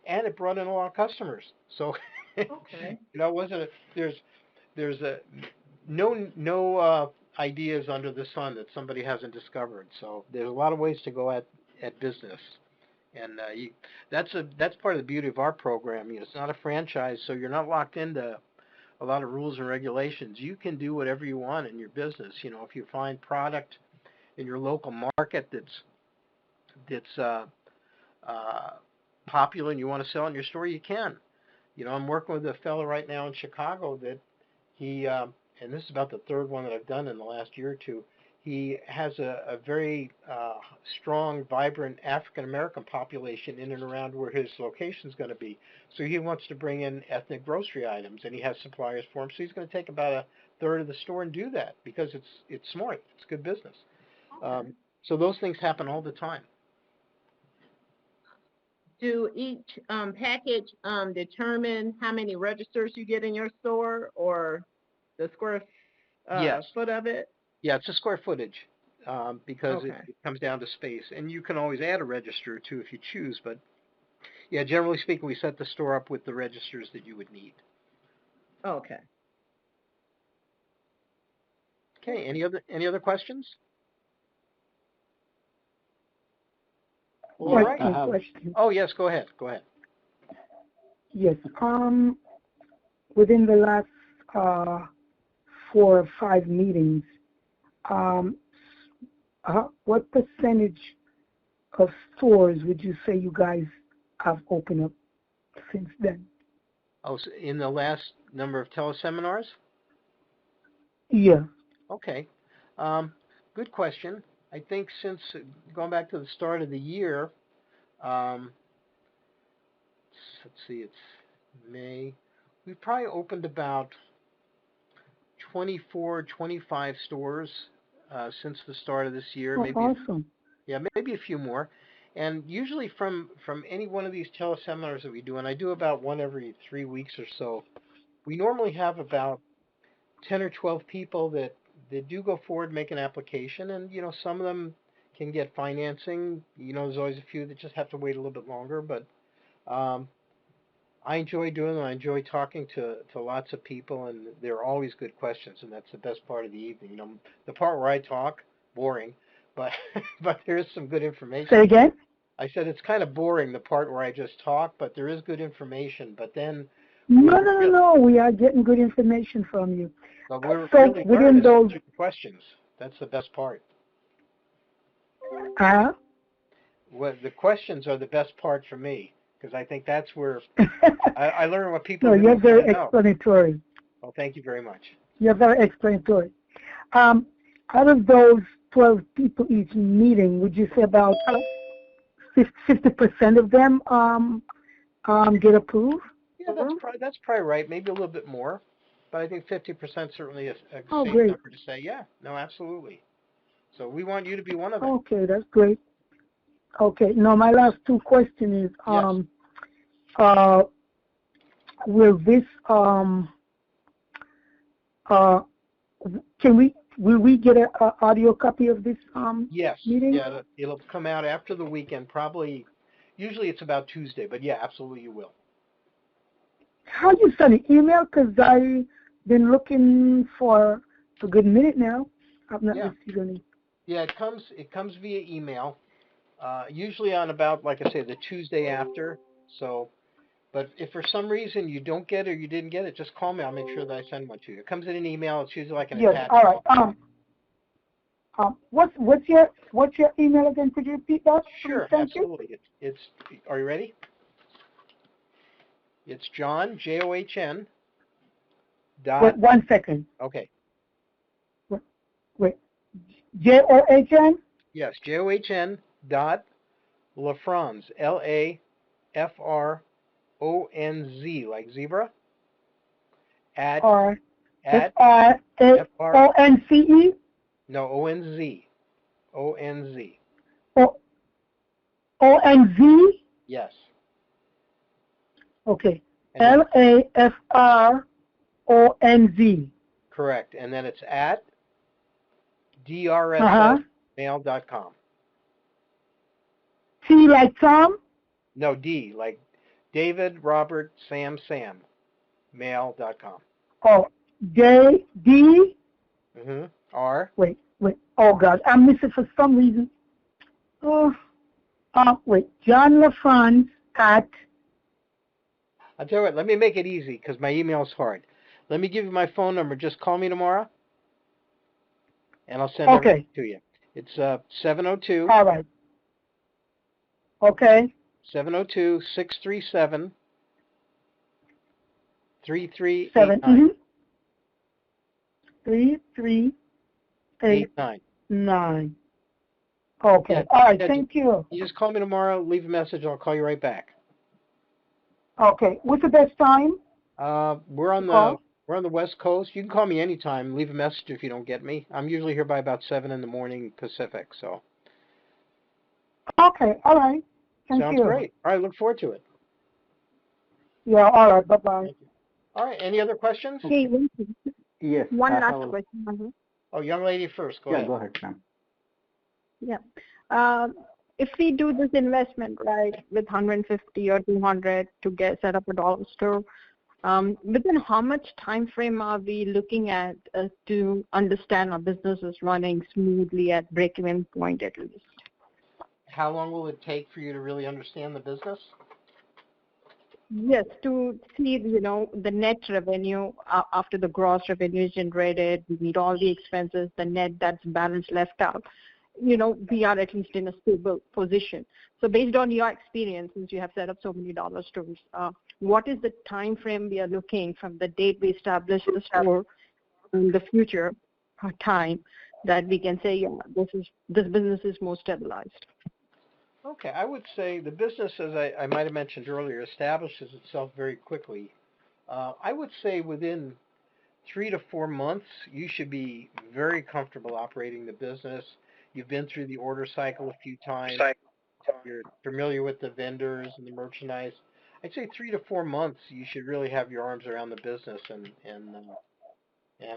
and it brought in a lot of customers. So,
Okay.
it wasn't there's a no ideas under the sun that somebody hasn't discovered. So there's a lot of ways to go at business, and that's part of the beauty of our program. It's not a franchise, so you're not locked into a lot of rules and regulations. You can do whatever you want in your business. If you find product in your local market that's popular and you want to sell in your store, you can. I'm working with a fellow right now in Chicago that he, and this is about the third one that I've done in the last year or two. He has a very strong, vibrant African American population in and around where his location is going to be. So he wants to bring in ethnic grocery items, and he has suppliers for them. So he's going to take about a third of the store and do that because it's smart. It's good business. So those things happen all the time.
Do each package determine how many registers you get in your store, or the square
Yes.
foot of it?
Yeah, it's a square footage because
Okay.
it comes down to space. And you can always add a register or two if you choose. But, yeah, generally speaking, we set the store up with the registers that you would need.
Okay.
Okay, any other questions? All right.
Question.
Oh, yes, go ahead.
Yes. Within the last 4 or 5 meetings, what percentage of stores would you say you guys have opened up since then?
Oh, so in the last number of teleseminars?
Yeah.
Okay. Good question. I think since going back to the start of the year, let's see, it's May. We've probably opened about 24, 25 stores since the start of this year.
Oh,
Maybe
awesome.
maybe a few more. And usually from any one of these teleseminars that we do, and I do about one every 3 weeks or so, we normally have about 10 or 12 people that do go forward, make an application, and some of them can get financing. There's always a few that just have to wait a little bit longer, but I enjoy doing them. I enjoy talking to lots of people, and they're always good questions, and that's the best part of the evening. The part where I talk, boring, but but there is some good information.
Say again?
I said it's kind of boring, the part where I just talk, but there is good information. But then
No. We are getting good information from you.
But we're
So
really
within
learning
those
questions. That's the best part.
Uh,
The questions are the best part for me because I think that's where I learn what people
no,
really
you're
want to
very
know.
explanatory.
Well, thank you very much.
You're very explanatory. Out of those 12 people each meeting, would you say about 50% of them get approved?
Yeah, that's probably right. Maybe a little bit more, but I think 50% certainly is a
Oh,
safe
great.
number to say. Yeah, no, absolutely. So we want you to be one of them.
Okay, that's great. Okay, now my last 2 questions is, will this, will we get an audio copy of this
Yes.
meeting?
Yeah, it'll come out after the weekend, probably. Usually it's about Tuesday, but yeah, absolutely you will.
How you send an email? Because I've been looking for a good minute now. I've not received any.
Yeah, it comes via email. Usually on about, like I say, the Tuesday after. So, but if for some reason you don't get it or you didn't get it, just call me. I'll make sure that I send one to you. It comes in an email. It's usually like an
Yes.
attachment.
All right. What's your email again? Could you repeat that?
Sure, absolutely. It's. Are you ready? It's John, John.
Wait 1 second.
Okay.
Wait. JOHN?
Yes, JOHN dot LaFronz, LAFRONZ, like zebra. At
FRONCE?
No, O-N-Z. O-N-Z.
O-N-Z?
Yes.
Okay.
And then,
LAFRONZ.
correct. And then it's at
Uh-huh.
drsmail.com.
T like Tom?
No, D, like David, Robert, Sam, mail.com.
Oh, D?
Mm-hmm. R.
Wait. Oh, God. I missed it for some reason. Oh, wait. John LaFronz at...
I'll tell you what, let me make it easy because my email's hard. Let me give you my phone number. Just call me tomorrow, and I'll send everything to you. It's 702.
All right. Okay.
702-637-3389.
3389. Okay.
Yeah,
All right. Thank you.
You just call me tomorrow, leave a message, I'll call you right back.
Okay. What's the best time?
We're on the West Coast. You can call me anytime. Leave a message if you don't get me. I'm usually here by about 7 in the morning Pacific. So.
Okay. All right. Thank
Sounds
you.
great. All right. Look forward to it.
Yeah. All right. Bye-bye.
All right. Any other questions?
Hey,
Yes.
one
I
last
have a-
question.
Oh, young lady first. Go
yeah,
ahead.
go ahead, ma'am.
Yeah. If we do this investment, right, with 150 or 200 to set up a dollar store, within how much time frame are we looking at to understand our business is running smoothly at break-even point at least?
How long will it take for you to really understand the business?
Yes, to see, the net revenue after the gross revenue is generated, we meet all the expenses, the net that's balance left out. We are at least in a stable position. So based on your experience, since you have set up so many dollar stores, what is the time frame we are looking from the date we establish the store in the future time that we can say, yeah, this business is more stabilized?
Okay, I would say the business, as I might have mentioned earlier, establishes itself very quickly. I would say within 3 to 4 months, you should be very comfortable operating the business. You've been through the order cycle a few times. You're familiar with the vendors and the merchandise. I'd say 3 to 4 months, you should really have your arms around the business and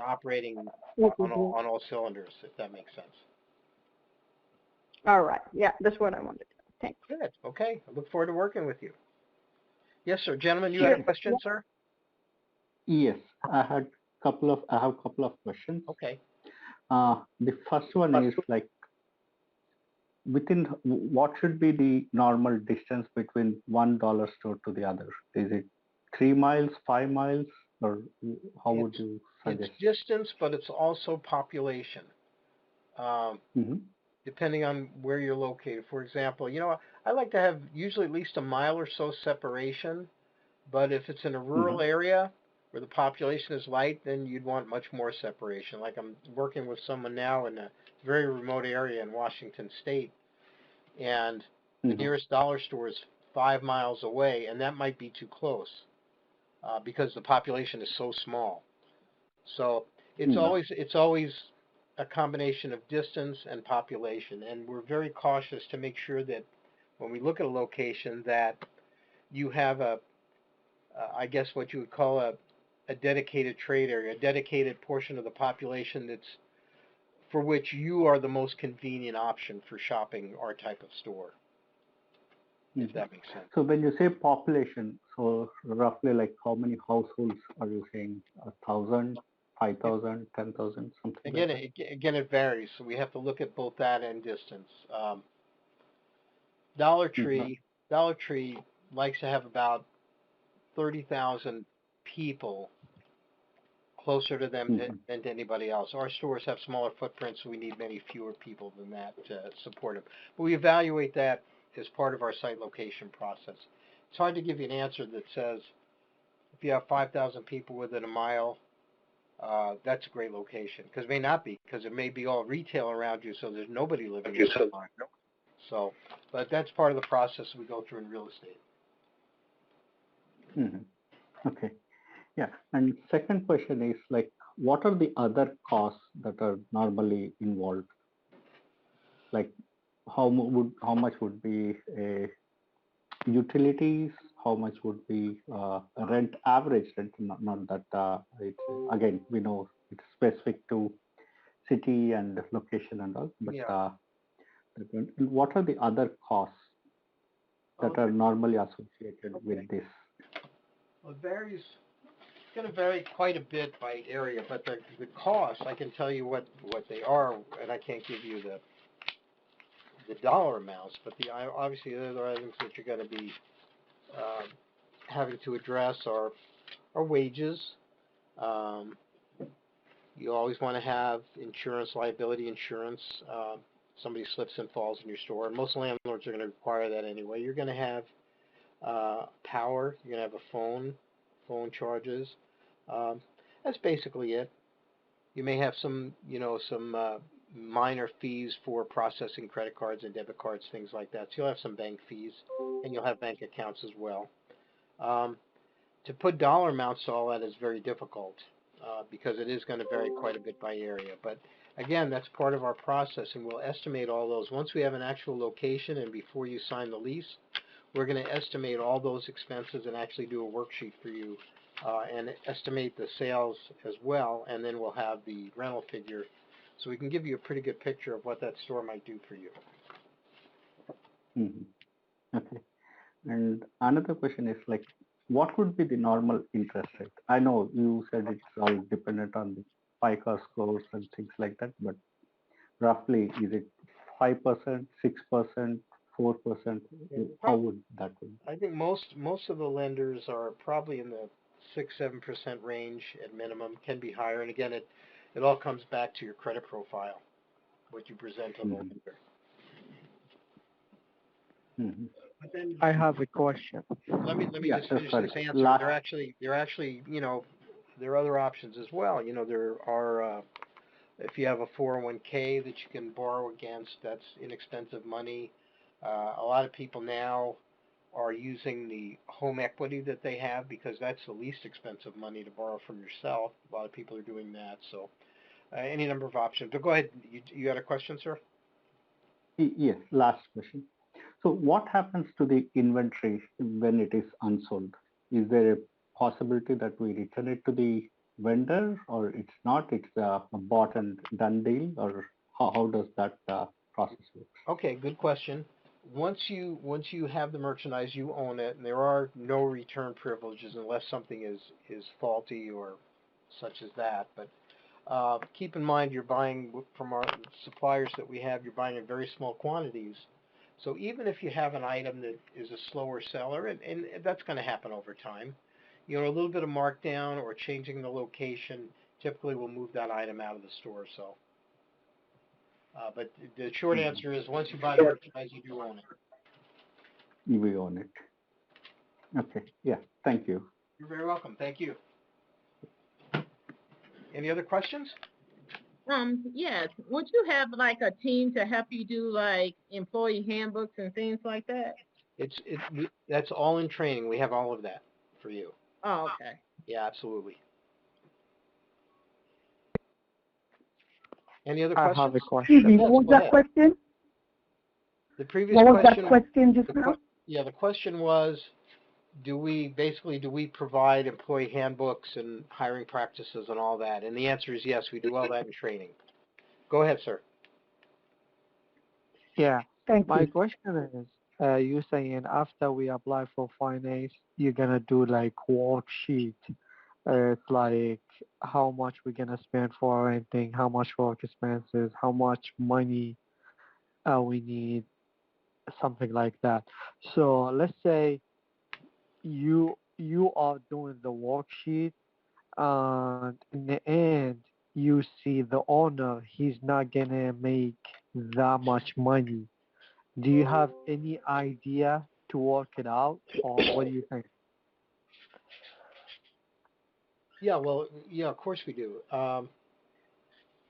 operating on all cylinders, if that makes sense.
All right. Yeah, that's what I wanted. Thanks.
Good. Okay. I look forward to working with you. Yes, sir. Gentlemen, you had a question, sir?
Yes, I have a couple of questions.
Okay.
The first one is like, what should be the normal distance between $1 store to the other? Is it 3 miles, 5 miles, or how would you suggest?
It's distance, but it's also population. Depending on where you're located. For example, I like to have usually at least a mile or so separation, but if it's in a rural area where the population is light, then you'd want much more separation. Like I'm working with someone now in a very remote area in Washington State, and the nearest dollar store is 5 miles away, and that might be too close because the population is so small. So it's always a combination of distance and population, and we're very cautious to make sure that when we look at a location that you have I guess what you would call a dedicated trade area, a dedicated portion of the population that's for which you are the most convenient option for shopping our type of store, if that makes sense.
So when you say population, so roughly like how many households are you saying? 1,000, 5,000, 10,000, something
Again,
like that?
again, it varies, so we have to look at both that and distance. Dollar Tree likes to have about 30,000 people closer to them than to anybody else. Our stores have smaller footprints, so we need many fewer people than that to support them. But we evaluate that as part of our site location process. It's hard to give you an answer that says if you have 5,000 people within a mile, that's a great location. Because it may not be, because it may be all retail around you, so there's nobody living in that mile. So, but that's part of the process we go through in real estate.
Okay. Yeah. And second question is like, what are the other costs that are normally involved? Like, how much would be utilities? How much would be rent, average rent? Not that it's again we know it's specific to city and location and all, but
Yeah.
what are the other costs that
Okay.
are normally associated
Okay.
with this?
Well, it varies. It's going to vary quite a bit by area, but the costs, I can tell you what they are, and I can't give you the dollar amounts, but obviously the other items that you're going to be um, having to address are wages. Um, you always want to have insurance, liability insurance. Somebody slips and falls in your store, and most landlords are going to require that anyway. You're going to have power. You're going to have a phone charges. Um, that's basically it. You may have some minor fees for processing credit cards and debit cards, things like that. So you'll have some bank fees, and you'll have bank accounts as well. Um, to put dollar amounts to all that is very difficult because it is going to vary quite a bit by area. But again, that's part of our process, and we'll estimate all those. Once we have an actual location and before you sign the lease, we're going to estimate all those expenses and actually do a worksheet for you and estimate the sales as well, and then we'll have the rental figure. So we can give you a pretty good picture of what that store might do for you.
Okay. And another question is like, what would be the normal interest rate? I know you said it's all dependent on the FICO scores and things like that, but roughly, is it 5%, 6%, 4%? How would that be?
I think most of the lenders are probably in the 6-7% range at minimum. Can be higher, and again, it all comes back to your credit profile, what you present to the lender.
But then I have a question.
Let me just finish this answer. There actually there are other options as well. There are if you have a 401k that you can borrow against, that's inexpensive money. A lot of people now are using the home equity that they have because that's the least expensive money to borrow from yourself. A lot of people are doing that. So any number of options. But go ahead. You had a question, sir?
Yes, last question. So what happens to the inventory when it is unsold? Is there a possibility that we return it to the vendor, or it's not? It's a bought and done deal, or how does that process work?
Okay, good question. Once you have the merchandise, you own it, and there are no return privileges unless something is faulty or such as that. But keep in mind, you're buying from our suppliers that we have. You're buying in very small quantities. So even if you have an item that is a slower seller, and that's going to happen over time, a little bit of markdown or changing the location typically will move that item out of the store. So, but the short answer is once you buy the merchandise, you do own it.
We own it. Okay. Yeah. Thank you.
You're very welcome. Thank you. Any other questions?
Yes. Would you have like a team to help you do like employee handbooks and things like that?
That's all in training. We have all of that for you.
Oh, okay.
Yeah, absolutely. Any other
I
questions?
have a question.
Excuse me, what was that question?
The previous
What was
question.
that question just now?
Yeah, the question was, do we provide employee handbooks and hiring practices and all that? And the answer is yes, we do all that in training. Go ahead, sir.
Yeah.
Thank
My
you.
question is, you saying after we apply for finance, you're gonna do like worksheet. It's like how much we're gonna spend for renting, how much for expenses, how much money we need, something like that. So let's say you are doing the worksheet, and in the end you see the owner he's not gonna make that much money. Do you have any idea to work it out, or what do you think?
Yeah, well, yeah, of course we do.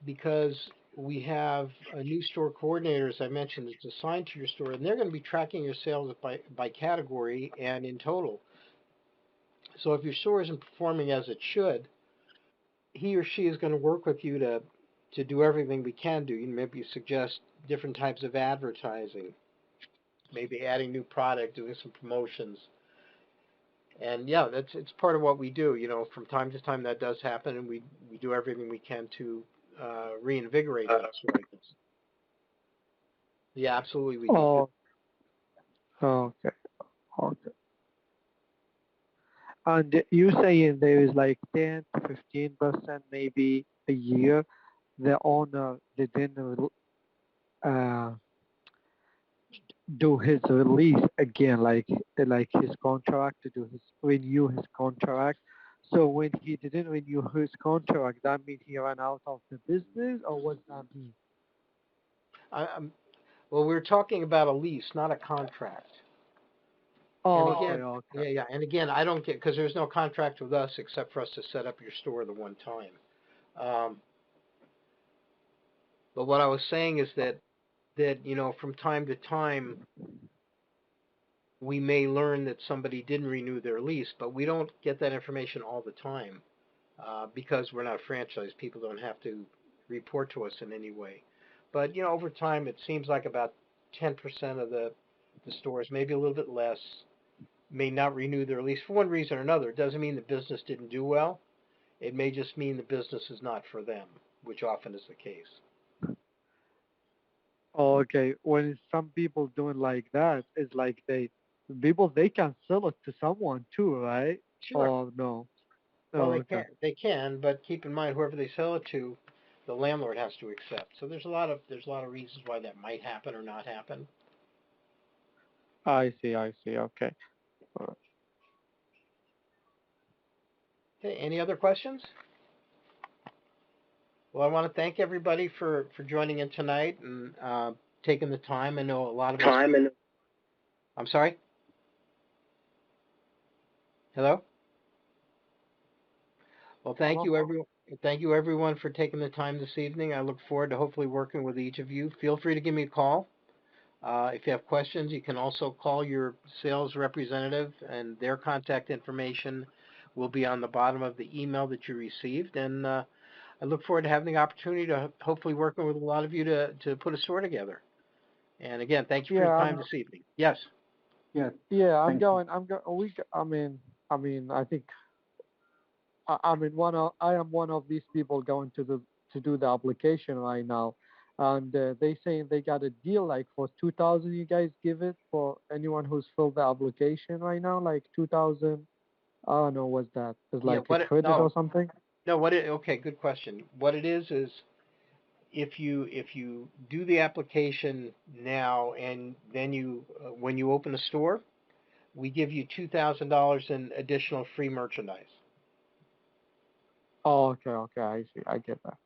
Because we have a new store coordinator, as I mentioned, that's assigned to your store, and they're going to be tracking your sales by category and in total. So if your store isn't performing as it should, he or she is going to work with you to do everything we can do. You know, maybe suggest different types of advertising, maybe adding new product, doing some promotions. And yeah, it's part of what we do. You know, from time to time that does happen, and we do everything we can to reinvigorate that store. Yeah, absolutely we do.
Oh, okay, okay. And you saying there is like 10 to 15% maybe a year the owner didn't uh, do his release again, like his contract to do his renew his contract. So when he didn't renew his contract, that means he ran out of the business, or what does that mean?
Well, we're talking about a lease, not a contract.
Oh,
And again,
okay.
yeah. And again, I don't get, because there's no contract with us except for us to set up your store the one time. But what I was saying is that you know, from time to time we may learn that somebody didn't renew their lease, but we don't get that information all the time because we're not franchised. People don't have to report to us in any way. But you know, over time, it seems like about 10% of the stores, maybe a little bit less, may not renew their lease for one reason or another. It doesn't mean the business didn't do well. It may just mean the business is not for them, which often is the case.
Oh, okay. When some people doing like that, it's like they can sell it to someone too, right?
Sure.
Or no?
Well,
Oh, okay.
they can, but keep in mind whoever they sell it to, the landlord has to accept. So there's a lot of reasons why that might happen or not happen.
I see. Okay.
Okay, any other questions? Well, I want to thank everybody for joining in tonight and taking the time. I know a lot of us. I'm sorry? Hello? Well, thank you, everyone. Thank you, everyone, for taking the time this evening. I look forward to hopefully working with each of you. Feel free to give me a call. If you have questions, you can also call your sales representative, and their contact information will be on the bottom of the email that you received. And I look forward to having the opportunity to hopefully working with a lot of you to put a store together. And again, thank you for your time this evening. Yes.
Yes.
Yeah, I'm
Thank you.
going. I think I am one of these people going to do the application right now, and they saying they got a deal like for 2,000. You guys give it for anyone who's filled the application right now, like 2,000. I don't know what's that. It's
Yeah.
like a credit or something.
No. Okay. Good question. What it is if you do the application now and then you when you open a store, we give you $2,000 in additional free merchandise.
Oh, okay. I see. I get that.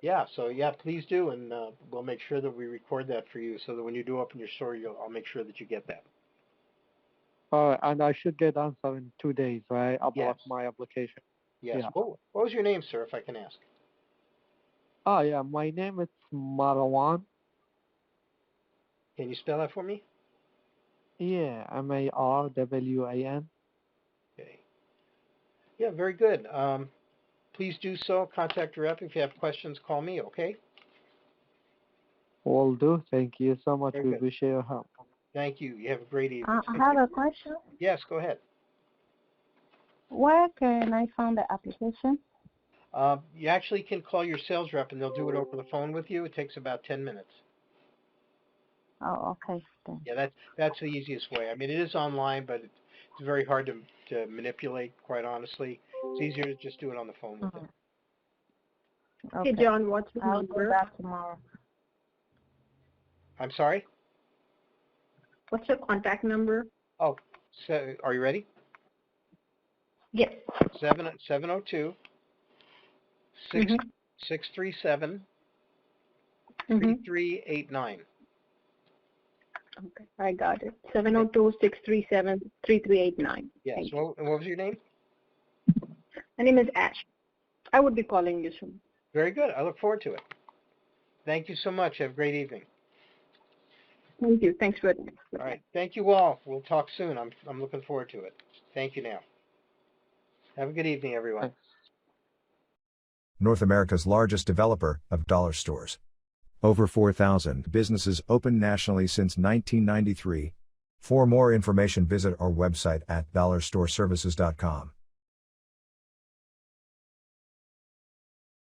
Yeah, so yeah, please do, and we'll make sure that we record that for you, so that when you do open your store, I'll make sure that you get that.
All right, and I should get answer in 2 days, right? About
Yes.
my application.
Yes.
Yeah.
What was your name, sir, if I can ask?
Oh yeah, my name is Marwan.
Can you spell that for me?
Yeah, Marwan.
Okay. Yeah, very good. Please do so. Contact your rep. If you have questions, call me, okay?
Will do. Thank you so much.
Very
We
good.
appreciate your help.
Thank you. You have a great evening.
I have a question.
Yes, go ahead.
Where can I find the application?
You actually can call your sales rep, and they'll do it over the phone with you. It takes about 10 minutes.
Oh, okay. Then.
Yeah, that's the easiest way. I mean, it is online, but it's very hard to manipulate, quite honestly. It's easier to just do it on the phone with them.
Okay, John, what's your
I'll
number?
do that tomorrow.
I'm sorry?
What's your contact number?
Oh, so are you ready?
Yes.
702 637 3389.
Okay, I got it. 702-637-3389.
Yes. What was your name?
My name is Ash. I would be calling you soon.
Very good. I look forward to it. Thank you so much. Have a great evening.
Thank you. Thanks for it.
All right. Thank you all. We'll talk soon. I'm looking forward to it. Thank you now. Have a good evening, everyone.
North America's largest developer of dollar stores. Over 4,000 businesses opened nationally since 1993. For more information, visit our website at dollarstoreservices.com.